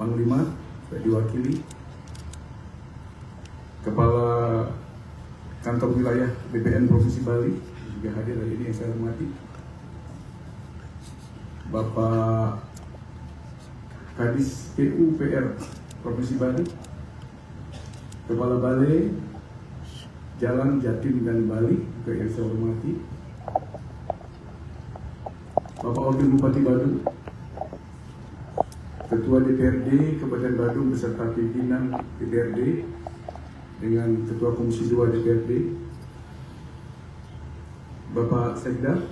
Panglima sudah diwakili, Kepala Kantor Wilayah BPN Provinsi Bali juga hadir hari ini yang saya hormati, Bapak Kadis PUPR Provinsi Bali, Kepala Balai Jalan Jatim dan Bali juga yang saya hormati, Bapak Wakil Bupati Badung, Ketua DPRD Kabupaten Badung beserta pimpinan DPRD dengan Ketua Komisi 2 DPRD, Bapak Sekda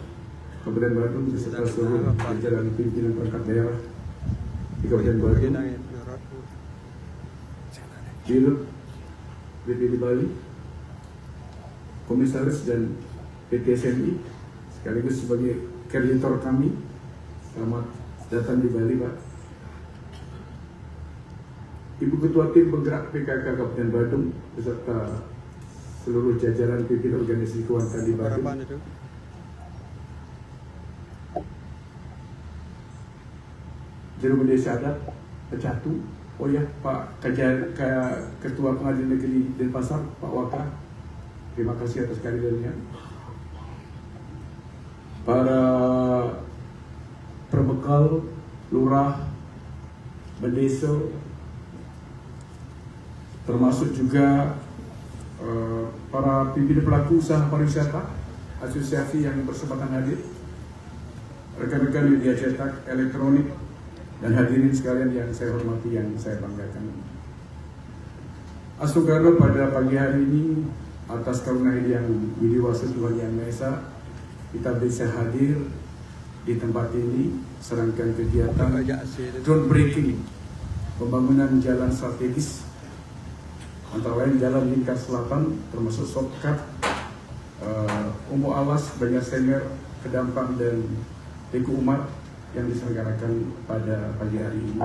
Kabupaten Badung beserta seluruh jajaran pimpinan perangkat daerah di Kabupaten Badung, Dirut BPD Bali, Komisaris dan PT SMI sekaligus sebagai kreditor kami, selamat datang di Bali, Pak. Ibu Ketua Tim Penggerak PKK Kabupaten Badung beserta seluruh jajaran pimpinan organisasi keuangan di Badung, Juru Desa Adat Pecatu, oh ya Pak Ketua Pengadilan Negeri Denpasar, Pak Waka, terima kasih atas kehadirannya. Para perbekal, lurah, mendeso, termasuk juga para pimpinan pelaku usaha pariwisata, asosiasi yang berkesempatan hadir, rekan-rekan media cetak, elektronik, dan hadirin sekalian yang saya hormati, yang saya banggakan. Asogaro pada pagi hari ini atas karunia yang widiwasa Tuhan Yang Maha Esa, kita bisa hadir di tempat ini serangkaian kegiatan groundbreaking pembangunan jalan strategis antara lain Jalan Lingkar Selatan termasuk shortcut Umbu Alas, Banjar Senger, Kedampang dan Teku Umar yang diselenggarakan pada pagi hari ini.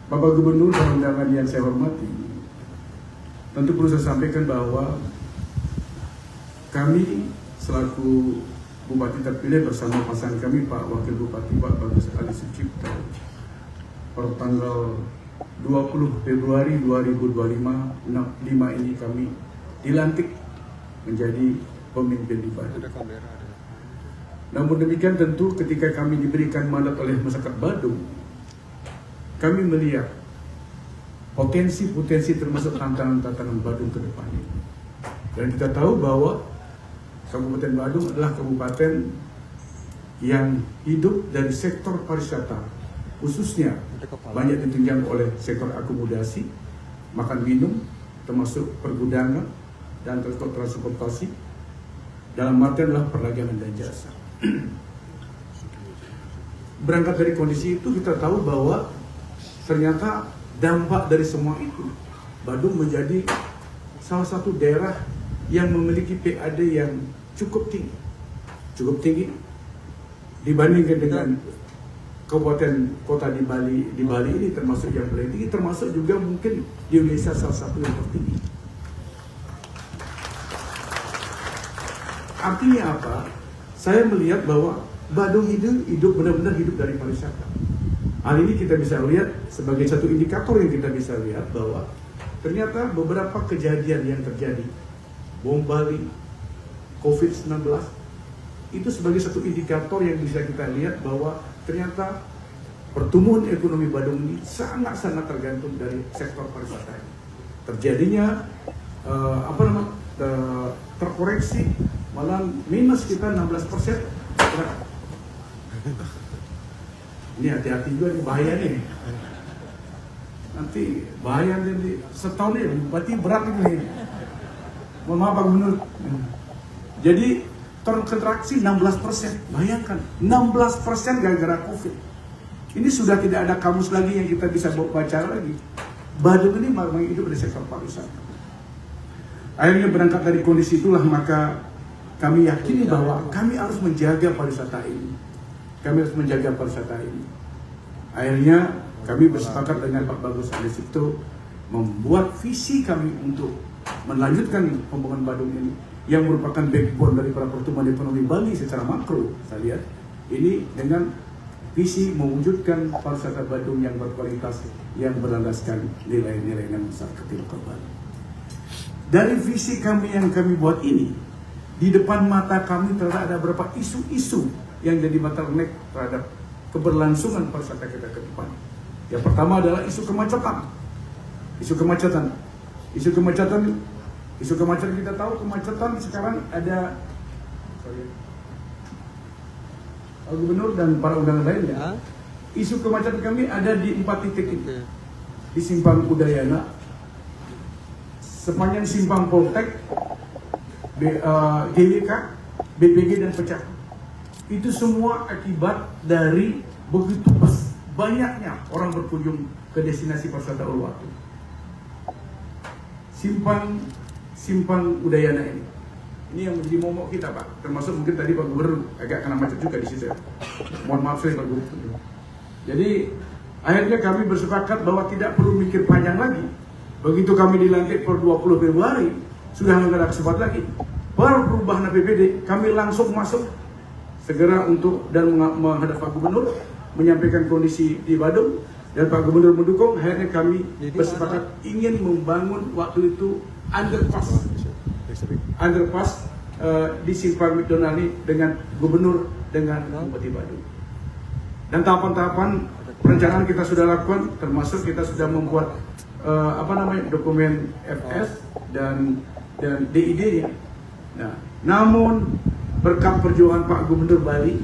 Bapak Gubernur dan undangan yang saya hormati, tentu perlu saya sampaikan bahwa kami selaku Bupati terpilih bersama pasangan kami Pak Wakil Bupati Pak Bagus Ali Sucipto per tanggal 20 Februari 2025 ini kami dilantik menjadi pemimpin di Badung. Namun demikian tentu ketika kami diberikan mandat oleh masyarakat Badung, kami melihat potensi-potensi termasuk tantangan-tantangan Badung ke depan ini. Dan kita tahu bahwa Kabupaten Badung adalah kabupaten yang hidup dari sektor pariwisata, khususnya banyak ditunjang oleh sektor akomodasi, makan minum, termasuk pergudangan dan transportasi, dalam artian adalah perdagangan dan jasa. Berangkat dari kondisi itu kita tahu bahwa ternyata dampak dari semua itu Badung menjadi salah satu daerah yang memiliki PAD yang cukup tinggi dibandingkan dengan kabupaten kota di Bali ini, termasuk yang paling tinggi, termasuk juga mungkin di Indonesia salah satu yang tertinggi. Artinya apa? Saya melihat bahwa Badung hidup benar-benar hidup dari pariwisata. Hal ini kita bisa lihat sebagai satu indikator yang kita bisa lihat bahwa ternyata beberapa kejadian yang terjadi, bom Bali, COVID-19, itu sebagai satu indikator yang bisa kita lihat bahwa ternyata pertumbuhan ekonomi Badung ini sangat-sangat tergantung dari sektor pariwisata. Terjadinya terkoreksi malah minus kita 16%. Ini hati-hati juga nih, bahaya nih. Nanti bahaya nih, setahun ini berarti berat nih. Mohon maaf Pak Gubernur. Jadi terkontraksi 16%. Bayangkan 16% gara-gara COVID. Ini sudah tidak ada kamus lagi yang kita bisa baca lagi. Badung ini memang hidup dari sektor pariwisata. Akhirnya berangkat dari kondisi itulah maka kami yakini bahwa kami harus menjaga pariwisata ini. Akhirnya kami bersepakat dengan Pak Bagus Ali Sucipto membuat visi kami untuk melanjutkan pembangunan Badung ini yang merupakan backbone dari para pertumbuhan ekonomi Bali secara makro. Saya lihat ini dengan visi mewujudkan pariwisata Badung yang berkualitas yang berlandaskan nilai-nilai dan masyarakat lokal Bali. Dari visi kami yang kami buat ini, di depan mata kami terdapat ada beberapa isu-isu yang jadi bottleneck terhadap keberlangsungan pariwisata kita ke depan. Yang pertama adalah isu kemacetan. Isu kemacetan kita tahu kemacetan sekarang ada gubernur dan para undangan lainnya. Isu kemacetan kami ada di 4 titik ini. Di Simpang Udayana, sepanjang Simpang Poltek, GWK, BPG dan Pecah. Itu semua akibat dari begitu banyaknya orang berkunjung ke destinasi pariwisata Uluwatu. Simpang Udayana ini yang menjadi momok kita, Pak. Termasuk mungkin tadi Pak Gubernur agak kena macet juga di situ. Mohon maaf saya Pak Gubernur. Jadi akhirnya kami bersepakat bahwa tidak perlu mikir panjang lagi. Begitu kami dilantik per 20 Februari, sudah nggak ada kesempatan lagi. Per perubahan APBD, kami langsung masuk segera untuk dan menghadap Pak Gubernur, menyampaikan kondisi di Badung, dan Pak Gubernur mendukung. Akhirnya kami bersepakat ingin membangun waktu itu underpass di Simpang McDonald ini dengan Gubernur dengan Bupati Badung. Dan tahapan-tahapan perencanaan kita sudah lakukan, termasuk kita sudah membuat dokumen FS dan DID-nya. Nah, namun berkat perjuangan Pak Gubernur Bali,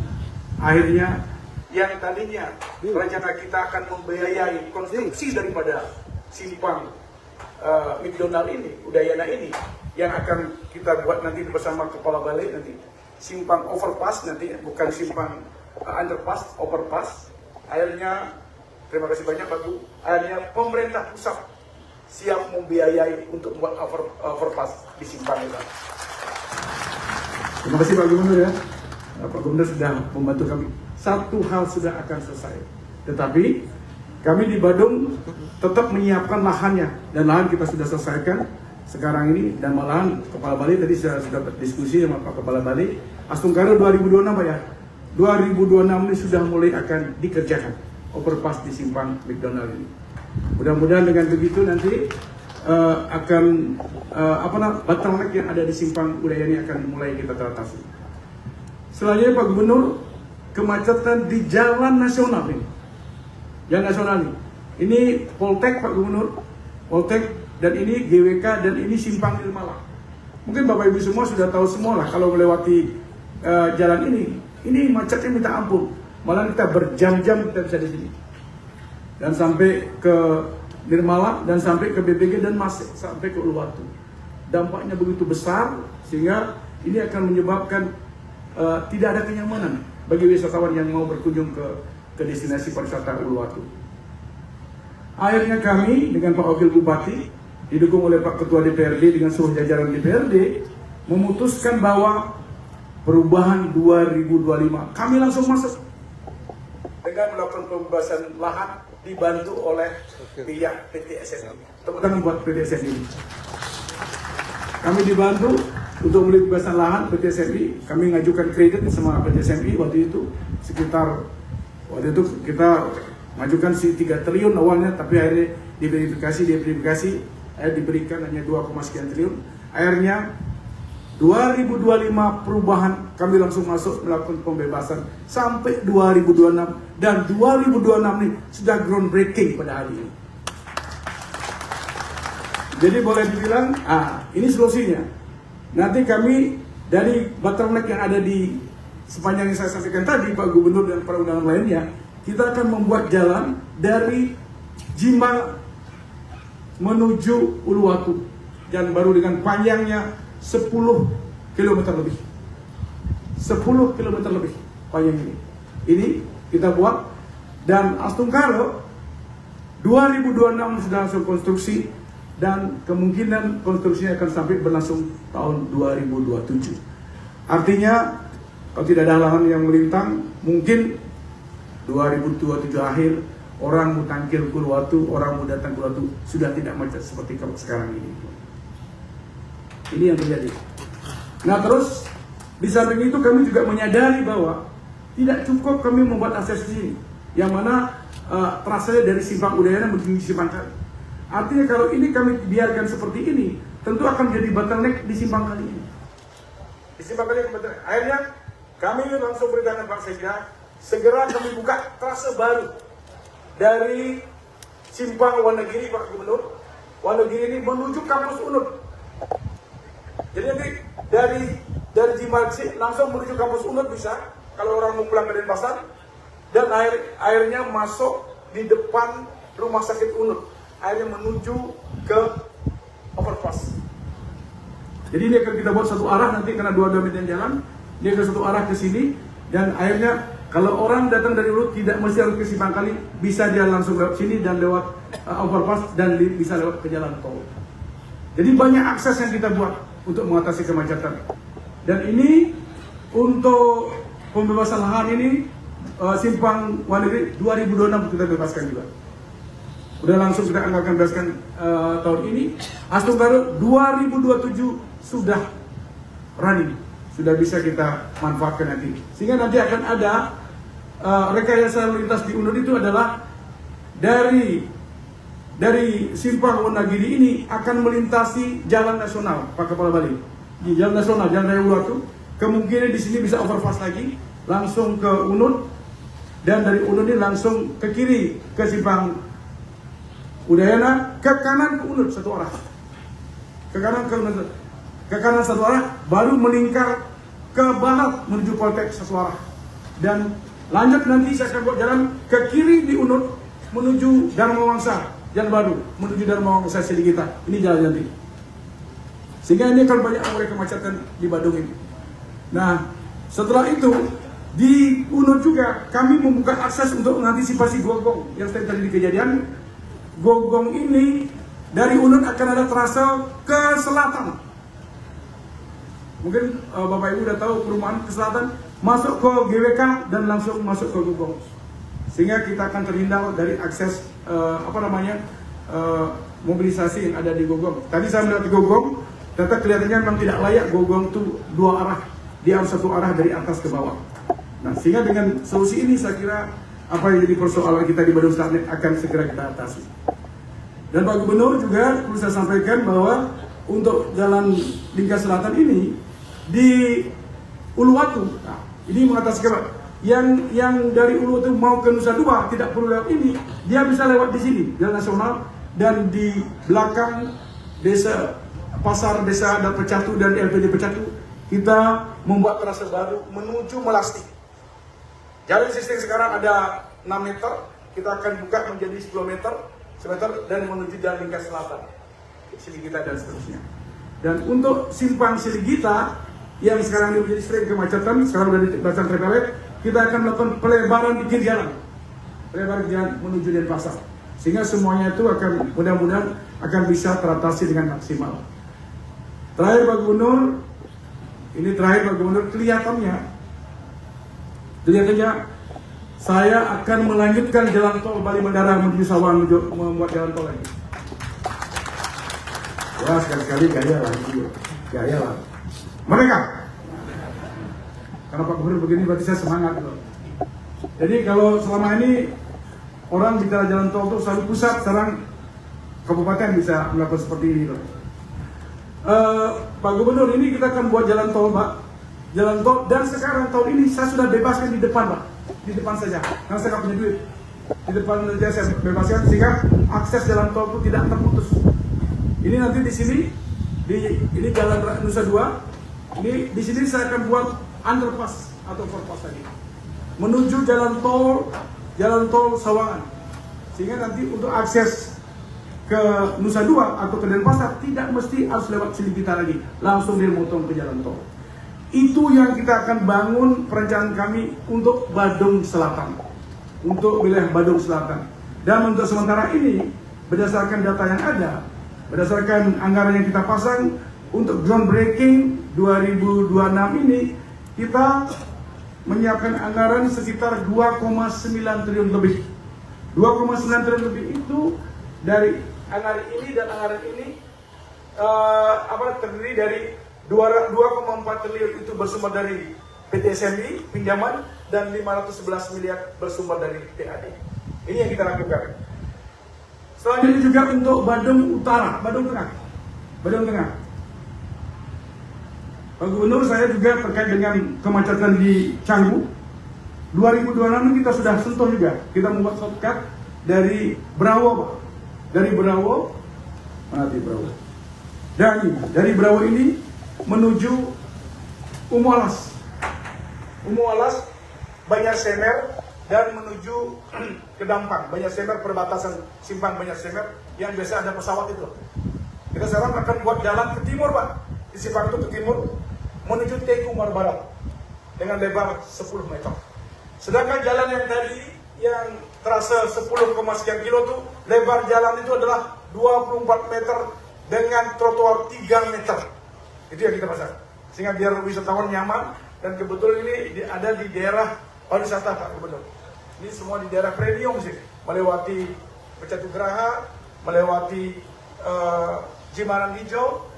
akhirnya yang tadinya rencana kita akan membiayai konstruksi daripada Simpang McDonald ini, Udayana ini, yang akan kita buat nanti bersama Kepala Balai nanti. Simpang overpass nanti, bukan simpang underpass, overpass. Akhirnya, terima kasih banyak Pak Bu, akhirnya pemerintah pusat siap membiayai untuk membuat overpass di simpang itu. Terima kasih Pak Gubernur ya. Pak Gubernur sudah membantu kami. Satu hal sudah akan selesai. Tetapi kami di Badung tetap menyiapkan lahannya, dan lahan kita sudah selesaikan sekarang ini, dan malahan Kepala Bali tadi sudah berdiskusi sama Pak Kepala Bali. Astungkaro 2026 Pak ya. 2026 ini sudah mulai akan dikerjakan overpass di Simpang McDonald ini. Mudah-mudahan dengan begitu nanti bottleneck yang ada di Simpang Udayana ini akan mulai kita teratasi. Selanjutnya Pak Gubernur, kemacetan di jalan nasional ini. Jalan nasional ini Poltek Pak Gubernur, Poltek, dan ini GWK, dan ini Simpang Nirmala. Mungkin Bapak Ibu semua sudah tahu semua lah kalau melewati jalan ini macetnya minta ampun. Malah kita berjam-jam kita bisa di sini. Dan sampai ke Nirmala, dan sampai ke BPG, dan masih sampai ke Uluwatu. Dampaknya begitu besar sehingga ini akan menyebabkan tidak ada kenyamanan bagi wisatawan yang mau berkunjung ke destinasi pariwisata Uluwatu. Akhirnya kami dengan Pak Wakil Bupati didukung oleh Pak Ketua DPRD dengan seluruh jajaran DPRD memutuskan bahwa perubahan 2025 kami langsung masuk dengan melakukan pembebasan lahan dibantu oleh pihak PT SNI. Tepuk tangan buat PT SNI. Kami dibantu untuk beli pembebasan lahan PT SNI. Kami mengajukan kredit sama PT SNI waktu itu kita mengajukan 3 triliun awalnya, tapi akhirnya diverifikasi diberikan hanya 2, sekian triliun. Akhirnya 2025 perubahan kami langsung masuk melakukan pembebasan sampai 2026, dan 2026 ini sudah groundbreaking pada hari ini. Jadi boleh dibilang, ini solusinya. Nanti kami dari bottleneck yang ada di sepanjang yang saya sampaikan tadi, Pak Gubernur dan para undangan lainnya, kita akan membuat jalan dari Jimba menuju Uluwatu, jalan baru dengan panjangnya 10 km lebih. 10 km lebih panjang ini. Ini kita buat, dan Astungkaro 2026 sudah langsung konstruksi, dan kemungkinan konstruksinya akan sampai berlangsung tahun 2027. Artinya kalau tidak ada halangan yang melintang, mungkin 2027 akhir orang mau tangkil ke Uluwatu, orang mau datang ke Uluwatu sudah tidak macet seperti sekarang ini. Ini yang terjadi. Nah terus di samping itu kami juga menyadari bahwa tidak cukup kami membuat akses di sini, yang mana trasenya dari Simpang Udayana menuju Simpang Kali. Artinya kalau ini kami biarkan seperti ini, tentu akan jadi bottleneck di Simpang Kali ini. Di Simpang Kali bottleneck. Akhirnya kami langsung beritahukan Pak Sekda, segera kami buka trase baru dari Simpang Wonogiri, Pak Gubernur. Wonogiri ini menuju kampus UNUD. Jadi nanti dari Jimarsi langsung menuju kampus UNUD bisa, kalau orang mau pulang ke Denpasar, dan airnya masuk di depan rumah sakit UNUD, airnya menuju ke overpass. Jadi ini akan kita buat satu arah nanti karena dua meter jalan, dia ke satu arah ke sini, dan airnya kalau orang datang dari UNUD tidak mesti harus ke Simpang Kali, bisa dia langsung lewat sini dan lewat overpass dan bisa lewat ke jalan tol. Jadi banyak akses yang kita buat untuk mengatasi kemacetan. Dan ini untuk pembebasan lahan ini Simpang Wonogiri 2026 kita bebaskan juga. Udah langsung kita akan bebaskan tahun ini. Astung Garut 2027 sudah running, sudah bisa kita manfaatkan nanti. Sehingga nanti akan ada rekayasa lalu lintas di UNUD itu adalah dari Simpang Wonogiri ini akan melintasi jalan nasional, Pak Kepala Bali. Di jalan nasional, jalan raya Uluwatu, kemungkinan di sini bisa overpass lagi, langsung ke UNUD, dan dari UNUD ini langsung ke kiri ke Simpang Udayana, ke kanan ke UNUD satu arah. Ke kanan satu arah, baru melingkar ke barat menuju Poltek satu arah. Dan lanjut nanti saya akan buat jalan ke kiri di UNUD menuju Dharma Wangsa, jalan baru menuju Dharma Wangsa Siligita. Ini jalan nanti. Sehingga ini akan banyak mengurai kemacetan di Badung ini. Nah, setelah itu di UNUD juga kami membuka akses untuk mengantisipasi gogong yang tadi kejadian. Gogong ini dari UNUD akan ada trase ke selatan. Mungkin Bapak Ibu udah tahu perumahan ke selatan, masuk ke GWK dan langsung masuk ke Gogong. Sehingga kita akan terhindar dari akses mobilisasi yang ada di Gogong. Tadi saya melihat di Gogong, ternyata kelihatannya memang tidak layak Gogong itu dua arah, dia harus satu arah dari atas ke bawah. Nah, sehingga dengan solusi ini saya kira apa yang jadi persoalan kita di Badung Selatan akan segera kita atasi. Dan Pak Gubernur juga perlu saya sampaikan bahwa untuk jalan Lingkar Selatan ini di Uluwatu, nah, ini mengatasi yang dari Uluwatu mau ke Nusa Dua tidak perlu lewat ini, dia bisa lewat di sini jalan nasional, dan di belakang desa pasar desa dan Pecatu dan LPD Pecatu kita membuat trase baru menuju Melasti. Jalan sistem sekarang ada 6 meter, kita akan buka menjadi 10 meter dan menuju jalan Lingkar Selatan, Siligita dan seterusnya. Dan untuk Simpang Siligita yang sekarang menjadi sering kemacetan, sekarang sudah dipasang triplet, kita akan melakukan pelebaran di kiri jalan, pelebaran jalan menuju Denpasar, sehingga semuanya itu akan mudah-mudahan akan bisa teratasi dengan maksimal. Terakhir Pak Gubernur, ini terakhir Pak Gubernur, kelihatannya saya akan melanjutkan jalan tol Bali Mandara menuju Sawang, membuat jalan tol lagi. Ya sekali-sekali gaya lah. Mereka, karena Pak Gubernur begini berarti saya semangat loh. Jadi kalau selama ini orang bicara jalan tol itu selalu pusat, sekarang kabupaten bisa melakukan seperti ini loh. Pak Gubernur, ini kita akan buat jalan tol, Pak. Jalan tol, dan sekarang tahun ini saya sudah bebaskan di depan, Pak. Di depan saja, karena saya nggak punya duit. Di depan saja saya bebaskan sehingga akses jalan tol itu tidak terputus. Ini nanti di sini, ini jalan Nusa Dua. Ini di sini saya akan buat underpass atau overpass lagi menuju jalan tol Sawangan, sehingga nanti untuk akses ke Nusa Dua atau ke Denpasar tidak mesti harus lewat Siligita lagi, langsung dia motong ke jalan tol. Itu yang kita akan bangun perencanaan kami untuk Badung Selatan, untuk wilayah Badung Selatan. Dan untuk sementara ini, berdasarkan data yang ada, berdasarkan anggaran yang kita pasang untuk groundbreaking 2026 ini, kita menyiapkan anggaran sekitar 2,9 triliun lebih. 2,9 triliun lebih itu dari anggaran ini, dan anggaran ini terdiri dari 2,4 triliun itu bersumber dari PT SMI pinjaman dan 511 miliar bersumber dari PAD. Ini yang kita lakukan. Selanjutnya juga untuk Badung Utara, Badung Tengah. Pak Gubernur, saya juga terkait dengan kemacetan di Canggu. 2026 kita sudah sentuh juga. Kita membuat shortcut dari Brawo, Pak. Dari Brawo, mana di Brawo? Dari Brawo ini menuju Umualas, Banjar Semer, dan menuju ke Dampang, Banjar Semer, perbatasan Simpang Banjar Semer yang biasa ada pesawat itu. Kita sekarang akan buat jalan ke timur, Pak. Di Simpang itu ke timur menuju Teguh Umar Barat dengan lebar 10 meter. Sedangkan jalan yang tadi yang terasa 10, sekian kilo itu, lebar jalan itu adalah 24 meter dengan trotoar 3 meter. Itu yang kita pasang. Sehingga biar wisatawan nyaman, dan kebetulan ini ada di daerah pariwisata, Pak Gubernur. Ini semua di daerah premium sih, melewati Pecatu Geraha, melewati Jimbaran Hijau,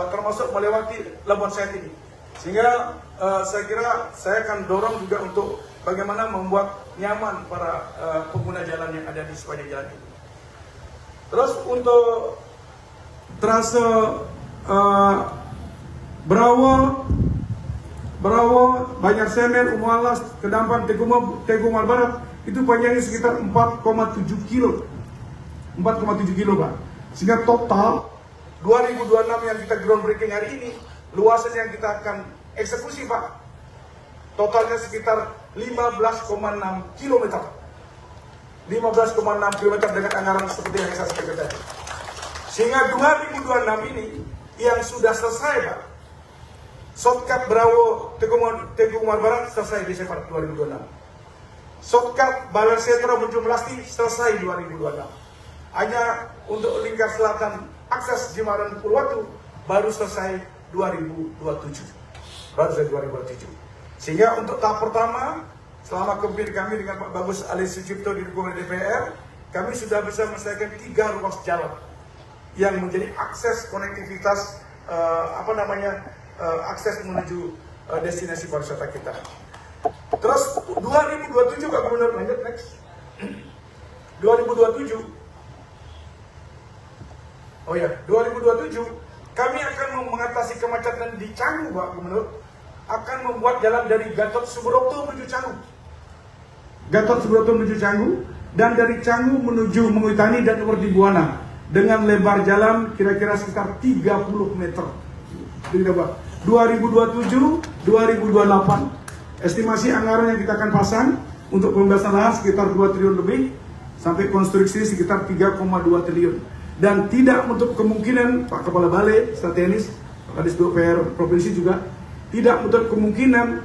termasuk melewati Labuan Sayat ini. Sehingga saya kira saya akan dorong juga untuk bagaimana membuat nyaman para pengguna jalan yang ada di sepanjang jalan ini. Terus untuk trase Brawo, Banjar Semer, Umualas, Kedampang, Teguh Umar Barat itu panjangnya sekitar 4,7 kilo. 4,7 kilo, Pak. Sehingga total 2026 yang kita groundbreaking hari ini, luasan yang kita akan eksekusi, Pak, totalnya sekitar 15,6 km. 15,6 km dengan anggaran seperti yang saya sampaikan tadi. Sehingga 2026 ini yang sudah selesai, Pak. Shortcut Brawo Teguh Umar Barat selesai Desember 2026. Shortcut Baler Setra menuju Melasti selesai 2026. Hanya untuk lingkar selatan akses Jimbaran Purwatu baru selesai 2027. Sehingga untuk tahap pertama, selama kepemimpinan kami dengan Pak Bagus Ali Sucipto didukung oleh DPR, kami sudah bisa menyelesaikan 3 ruas jalan yang menjadi akses konektivitas akses menuju destinasi pariwisata kita. Terus 2027, Pak Gubernur, lanjut next. 2027 kami akan mengatasi kemacetan di Canggu, Pak Gubernur. Akan membuat jalan dari Gatot Subroto menuju Canggu. Dan dari Canggu menuju Menguitani dan Werdi Buana dengan lebar jalan kira-kira sekitar 30 meter. Jadi, Pak, 2027, 2028 estimasi anggaran yang kita akan pasang untuk pembebasan lahan sekitar 2 triliun lebih sampai konstruksi sekitar 3,2 triliun. Dan tidak untuk kemungkinan Pak Kepala Balai Strategis, Pak Kadis PR Provinsi juga tidak untuk kemungkinan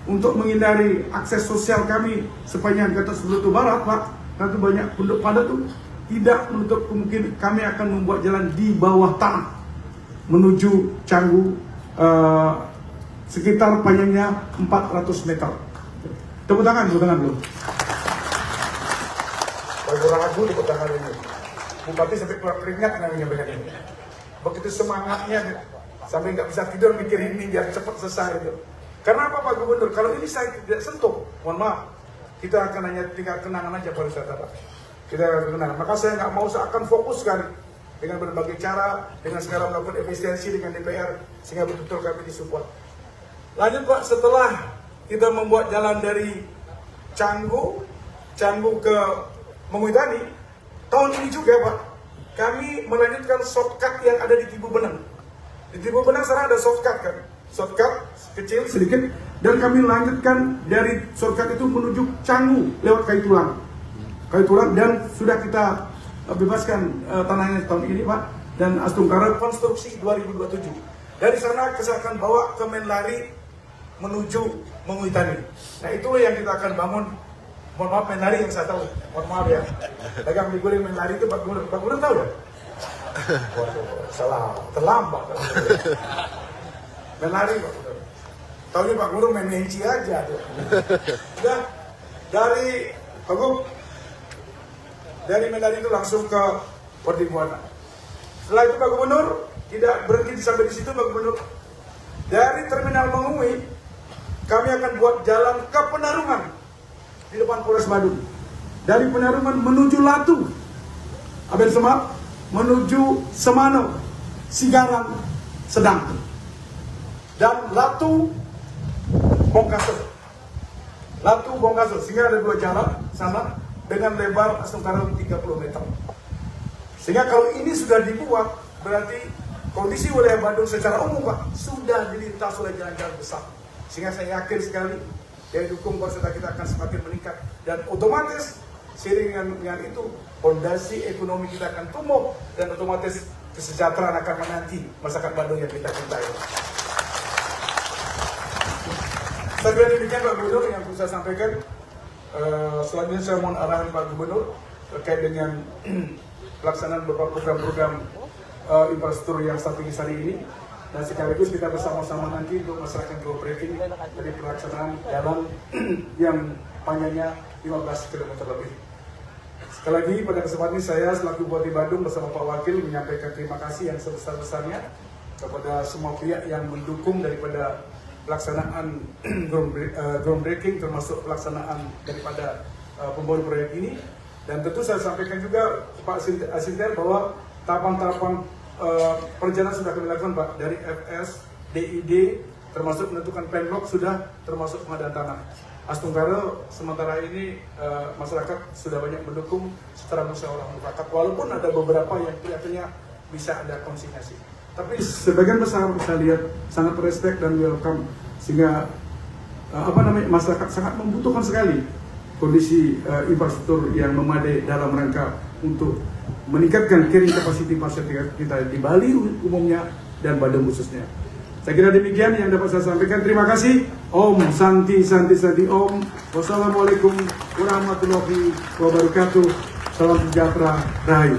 untuk menghindari akses sosial kami sepanjang Gatot Subroto Barat, Pak, karena itu banyak penduduk padat tuh. Tidak menutup kemungkinan kami akan membuat jalan di bawah tanah menuju Canggu sekitar panjangnya 400 meter. Tepuk tangan dulu. Bagi ragu tepuk tangan ini. Bupati sampai keluar keringat menyampaikan ini. Begitu semangatnya sampai nggak bisa tidur mikir ini biar cepat selesai itu. Karena apa, Pak Gubernur? Kalau ini saya tidak sentuh, mohon maaf, kita akan hanya tinggal kenangan aja pariwisata, Pak. Kita akan kenangan. Maka saya nggak mau seakan fokus sekali dengan berbagai cara, dengan segala melakukan efisiensi dengan DPR sehingga betul-betul kami disupport. Lanjut, Pak, setelah kita membuat jalan dari Canggu ke Menguitani, tahun ini juga, Pak, kami melanjutkan shortcut yang ada di Tibu Benang. Di Tibu Benang sekarang ada shortcut, kan? Shortcut kecil sedikit, dan kami lanjutkan dari shortcut itu menuju Canggu lewat Kayu Tulang, dan sudah kita bebaskan tanahnya tahun ini, Pak, dan Astungkara konstruksi 2027. Dari sana kita akan bawa ke Menlari menuju Menguitani. Nah, itu yang kita akan bangun. Mohon maaf, Menlari yang saya tahu. Mohon maaf ya. Dagang miguling Menlari itu Pak Gubernur tahu ya? Salah, terlambat. Menlari, Pak Gubernur. Tahunya Pak Gubernur main menci aja. Udah, dari Pak Gubernur, dari Menlari itu langsung ke Werdi Buana. Setelah itu Pak Gubernur tidak berhenti sampai di situ, Pak Gubernur. Dari Terminal Mengui kami akan buat jalan ke Penarungan di depan Polres Badung. Dari Penarungan menuju Latu, Aben Semak, menuju Semano, Sigarang, Sedang, dan Latu, Bongkasel. Latu, Bongkasel, sehingga ada 2 jalan sana dengan lebar sekitar 30 meter. Sehingga kalau ini sudah dibuat, berarti kondisi wilayah Bandung secara umum Pak sudah dilintas oleh jalan-jalan besar. Sehingga saya yakin sekali daya dukung peserta kita akan semakin meningkat, dan otomatis seiring dengan itu fondasi ekonomi kita akan tumbuh dan otomatis kesejahteraan akan menanti masyarakat Bandung yang kita cintai. Saya kira demikian Pak Gubernur yang bisa saya sampaikan. Selanjutnya saya mohon arahan Pak Gubernur terkait dengan pelaksanaan beberapa program-program infrastruktur yang strategis hari ini, dan sekaligus kita bersama-sama nanti untuk masyarakat groundbreaking dari pelaksanaan jalan yang panjangnya 15 km lebih. Sekali lagi pada kesempatan ini saya selaku Bupati Bandung bersama Pak Wakil menyampaikan terima kasih yang sebesar-besarnya kepada semua pihak yang mendukung daripada pelaksanaan groundbreaking, termasuk pelaksanaan daripada pembangunan proyek ini. Dan tentu saya sampaikan juga Pak Asinter bahwa tahapan-tahapan perjalanan sudah kami lakukan Pak, dari FS, DID, termasuk menentukan penblok sudah, termasuk pengadaan tanah. Astungkara sementara ini masyarakat sudah banyak mendukung secara musyawarah mufakat, walaupun ada beberapa yang kelihatannya bisa ada konsinyasi. Tapi sebagian besar saya lihat sangat respect dan welcome, sehingga masyarakat sangat membutuhkan sekali kondisi infrastruktur yang memadai dalam rangka untuk meningkatkan carrying capacity masyarakat kita di Bali umumnya dan Bandung khususnya. Saya kira demikian yang dapat saya sampaikan. Terima kasih. Om Santi Santi Santi Om. Wassalamualaikum warahmatullahi wabarakatuh. Salam sejahtera. Rahayu.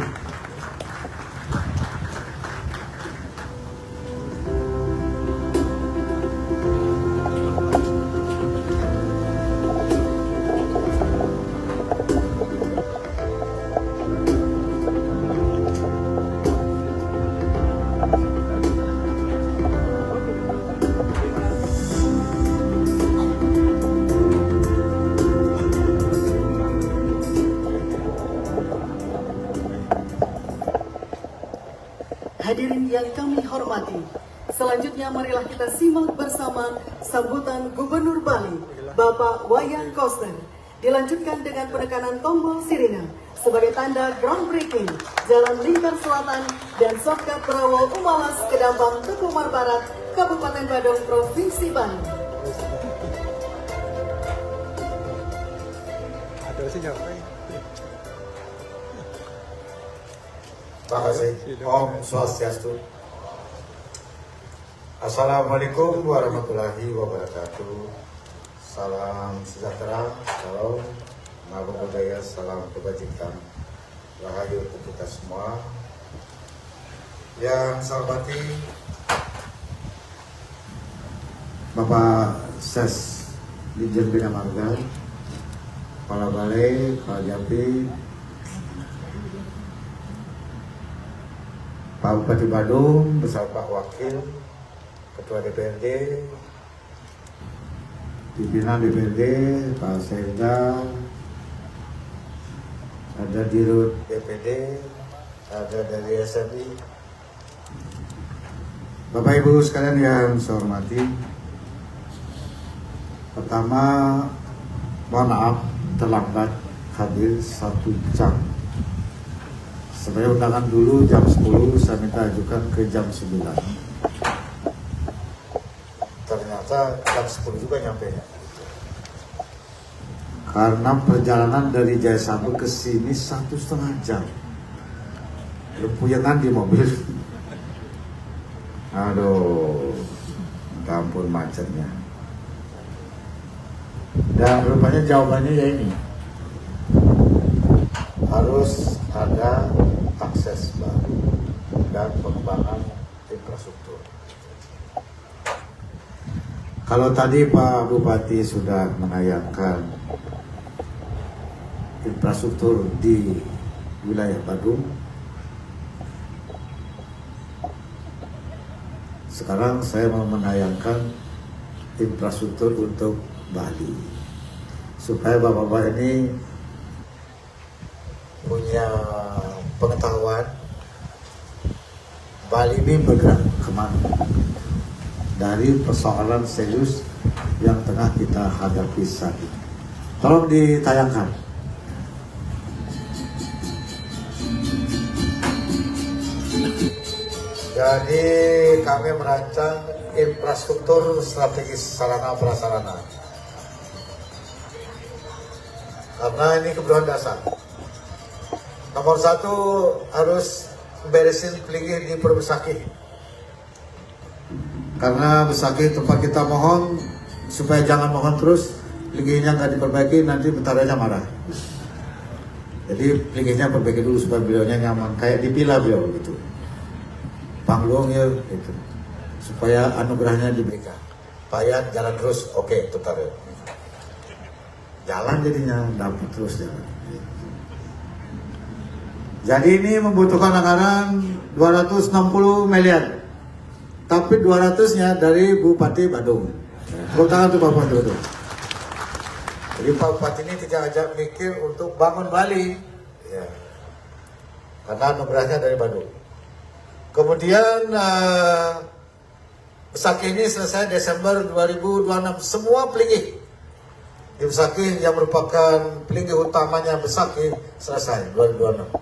Hadirin yang kami hormati, selanjutnya marilah kita simak bersama sambutan Gubernur Bali, Bapak Wayan Koster. Dilanjutkan dengan penekanan tombol sirine sebagai tanda groundbreaking Jalan Lingkar Selatan dan Sokap Prawo Umawas Kedampang Tekumar Barat, Kabupaten Badung, Provinsi Bali. Ada sinyal. Terima kasih. Om Swastiastu. Assalamualaikum warahmatullahi wabarakatuh. Salam sejahtera, salam nama budaya, salam kebajikan. Rahayu untuk kita semua. Yang saya hormati Bapak Ses Dirjen Bina Marga, Kepala Balai, Kepala Jambi, Pak Bupati Badung bersama Pak Wakil, Ketua DPRD, pimpinan DPRD, Pak Sekda, ada Dirut DPD, ada dari SMI. Bapak Ibu sekalian yang saya hormati, pertama mohon maaf terlambat hadir 1 jam. Sebenarnya undangan dulu jam 10, saya minta ajukan ke jam 9. Ternyata jam 10 juga nyampe ya. Karena perjalanan dari Jaya Sambu ke sini 1,5 jam. Lempuyangan di mobil. Aduh, minta ampun macetnya. Dan rupanya jawabannya ya ini. Harus ada akses baru dan pengembangan infrastruktur. Kalau tadi Pak Bupati sudah menayangkan infrastruktur di wilayah Badung, sekarang saya mau menayangkan infrastruktur untuk Bali, supaya bapak-bapak ini punya pengetahuan Bali ini bergerak kemana dari persoalan serius yang tengah kita hadapi saat ini. Tolong ditayangkan. Jadi kami merancang infrastruktur strategis sarana prasarana. Karena ini kebutuhan dasar. Nomor satu, harus beresin pelinggih di Pura Besakih. Karena Besakih tempat kita mohon, supaya jangan mohon terus, pelinggihnya nggak diperbaiki, nanti bentaranya marah. Jadi pelinggihnya perbaiki dulu supaya beliaunya nyaman, kayak dipila beliau gitu. Panggung ya gitu, supaya anugerahnya diberikan. Payah jalan terus, oke, putar ya. Jalan jadinya dapat terus jalan. Jadi ini membutuhkan anggaran 260 miliar. Tapi 200-nya dari Bupati Badung. Tepuk tangan tuh Pak Bupati Badung. Jadi Pak Bupati ini tidak ajak mikir untuk bangun Bali. Ya. Karena anugerahnya dari Badung. Kemudian Besakih ini selesai Desember 2026. Semua pelinggih di Besakih yang merupakan pelinggih utamanya Besakih selesai 2026.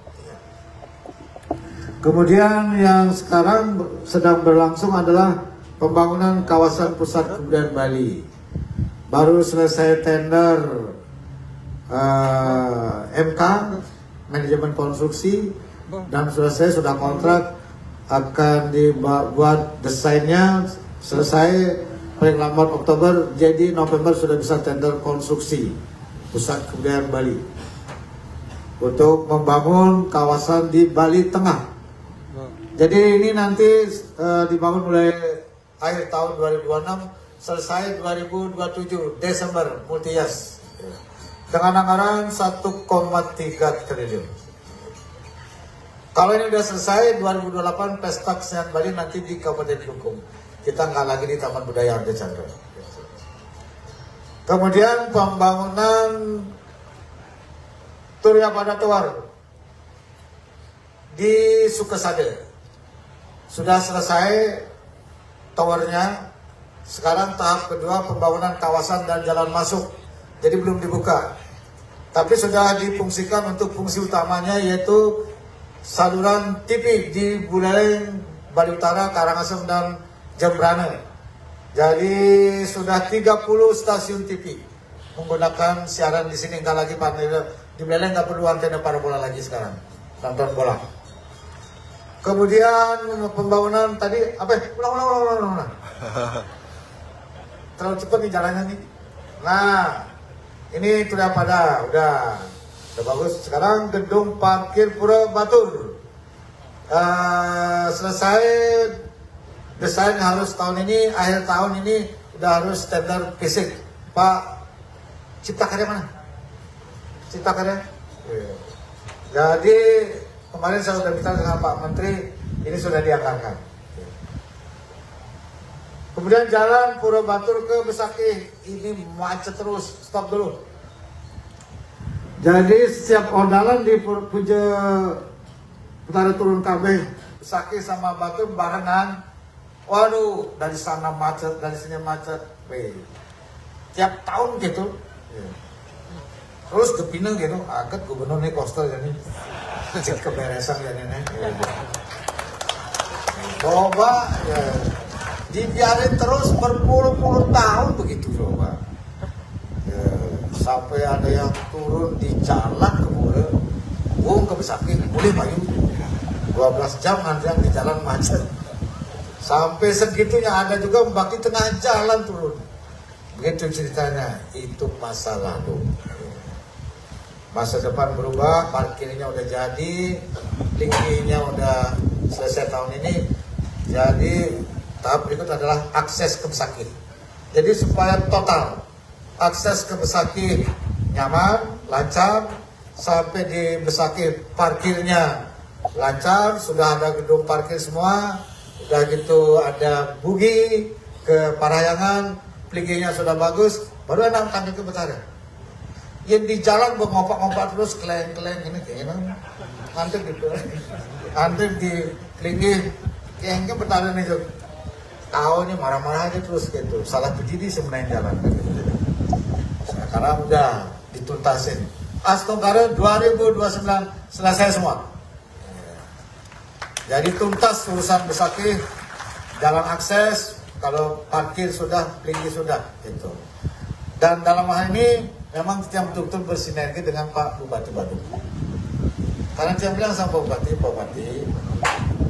Kemudian yang sekarang sedang berlangsung adalah pembangunan kawasan pusat kebudayaan Bali. Baru selesai tender MK, manajemen konstruksi, dan selesai sudah kontrak, akan dibuat desainnya selesai paling lambat Oktober, jadi November sudah bisa tender konstruksi pusat kebudayaan Bali untuk membangun kawasan di Bali Tengah. Jadi ini nanti dibangun mulai akhir tahun 2026, selesai 2027 Desember multias dengan anggaran 1,3 triliun. Kalau ini sudah selesai 2028 Pesta Kesenian Bali nanti di Kabupaten Klungkung. Kita nggak lagi di Taman Budaya Arte Chandra. Kemudian pembangunan Turya Pada Tuar di Sukasade. Sudah selesai towernya. Sekarang tahap kedua pembangunan kawasan dan jalan masuk. Jadi belum dibuka. Tapi sudah difungsikan untuk fungsi utamanya, yaitu saluran TV di Buleleng, Bali Utara, Karangasem, dan Jembrane. Jadi sudah 30 stasiun TV menggunakan siaran di sini. Enggak lagi panel di Buleleng, nggak perlu antena parabola lagi sekarang nonton bola. Kemudian pembangunan tadi apa? Ulang. Terlalu cepat nih jalannya nih. Nah, ini sudah pada, udah bagus. Sekarang gedung parkir Pura Batur selesai desain, harus tahun ini, akhir tahun ini udah harus tender fisik. Pak Cipta Karya mana? Cipta Karya. Jadi kemarin saya sudah bicara dengan Pak Menteri, ini sudah dianggarkan. Kemudian jalan Pura Batur ke Besakih, ini macet terus, stop dulu. Jadi setiap ordalan di Puja Utara turun KB, Besakih sama Batur barengan. Waduh, dari sana macet, dari sini macet. Tiap tahun gitu. Terus kepinang gitu, agak gubernur nih koster jadi cek keberesan ya nenek. Coba ya, dibiarin terus berpuluh-puluh tahun begitu coba. Ya, sampai ada yang turun di jalan kemudian, ke Besakih, boleh Pak Yu. 12 jam antrian di jalan macet. Sampai segitunya, ada juga membagi tengah jalan turun. Begitu ceritanya, itu masa lalu. Masa depan berubah, parkirnya udah jadi, linggihnya udah selesai tahun ini. Jadi tahap berikut adalah akses ke Besakih. Jadi supaya total akses ke Besakih nyaman, lancar, sampai di Besakih parkirnya lancar, sudah ada gedung parkir semua, udah gitu ada bugi ke Parahyangan, plinginya sudah bagus, baru enak tangkap ke Betara. Yang di jalan ngompak-ngompak terus keleng-keleng ini kayaknya antep gitu, antep di plingi kayaknya Betara nih tuh. Tahu nih marah-marah aja terus gitu, salah berdiri sebenarnya jalan gitu. Sekarang udah dituntasin. Astungkara 2029 selesai semua. Jadi tuntas urusan Besaki, jalan akses, kalau parkir sudah, plingi sudah, gitu. Dan dalam hal ini memang yang betul-betul bersinergi dengan Pak Bupati Badung. Karena dia bilang sama Pak Bupati,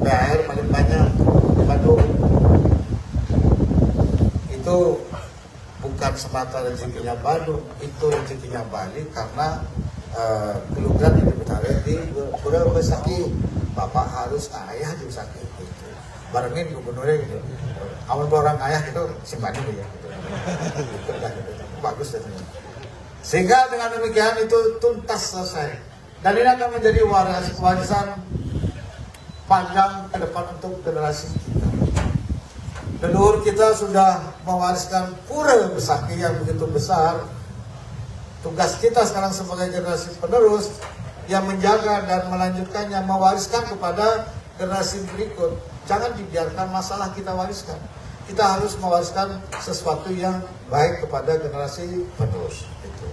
PHR paling banyak di Badung. Itu bukan semata rezekinya Badung, itu rezekinya Bali karena kelugan yang dibetarin di Pura Besaki. Bapak harus ayah di Besaki gitu. Barengin gubernurnya gitu. Awal orang ayah gitu simpan dulu ya gitu. Bagus katanya. Sehingga dengan demikian itu tuntas selesai. Dan ini akan menjadi warisan panjang ke depan untuk generasi kita. Leluhur kita sudah mewariskan Pura Besaki yang begitu besar. Tugas kita sekarang sebagai generasi penerus yang menjaga dan melanjutkannya, mewariskan kepada generasi berikut. Jangan dibiarkan masalah kita wariskan. Kita harus mewariskan sesuatu yang baik kepada generasi penerus. Itu.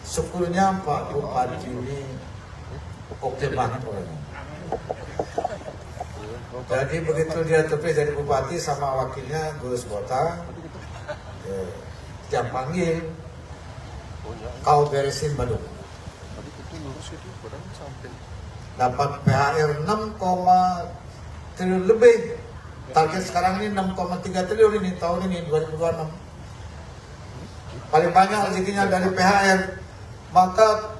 Syukurnya Pak Bupati ini oke banget orangnya. Jadi begitu dia terpilih jadi bupati sama wakilnya Gurus Bota, dia panggil, kau beresin Badung. Dapat PHR 6, triliun lebih. Target sekarang ini 6,3 triliun ini tahun ini 2026. Paling banyak rezekinya dari PHR. Maka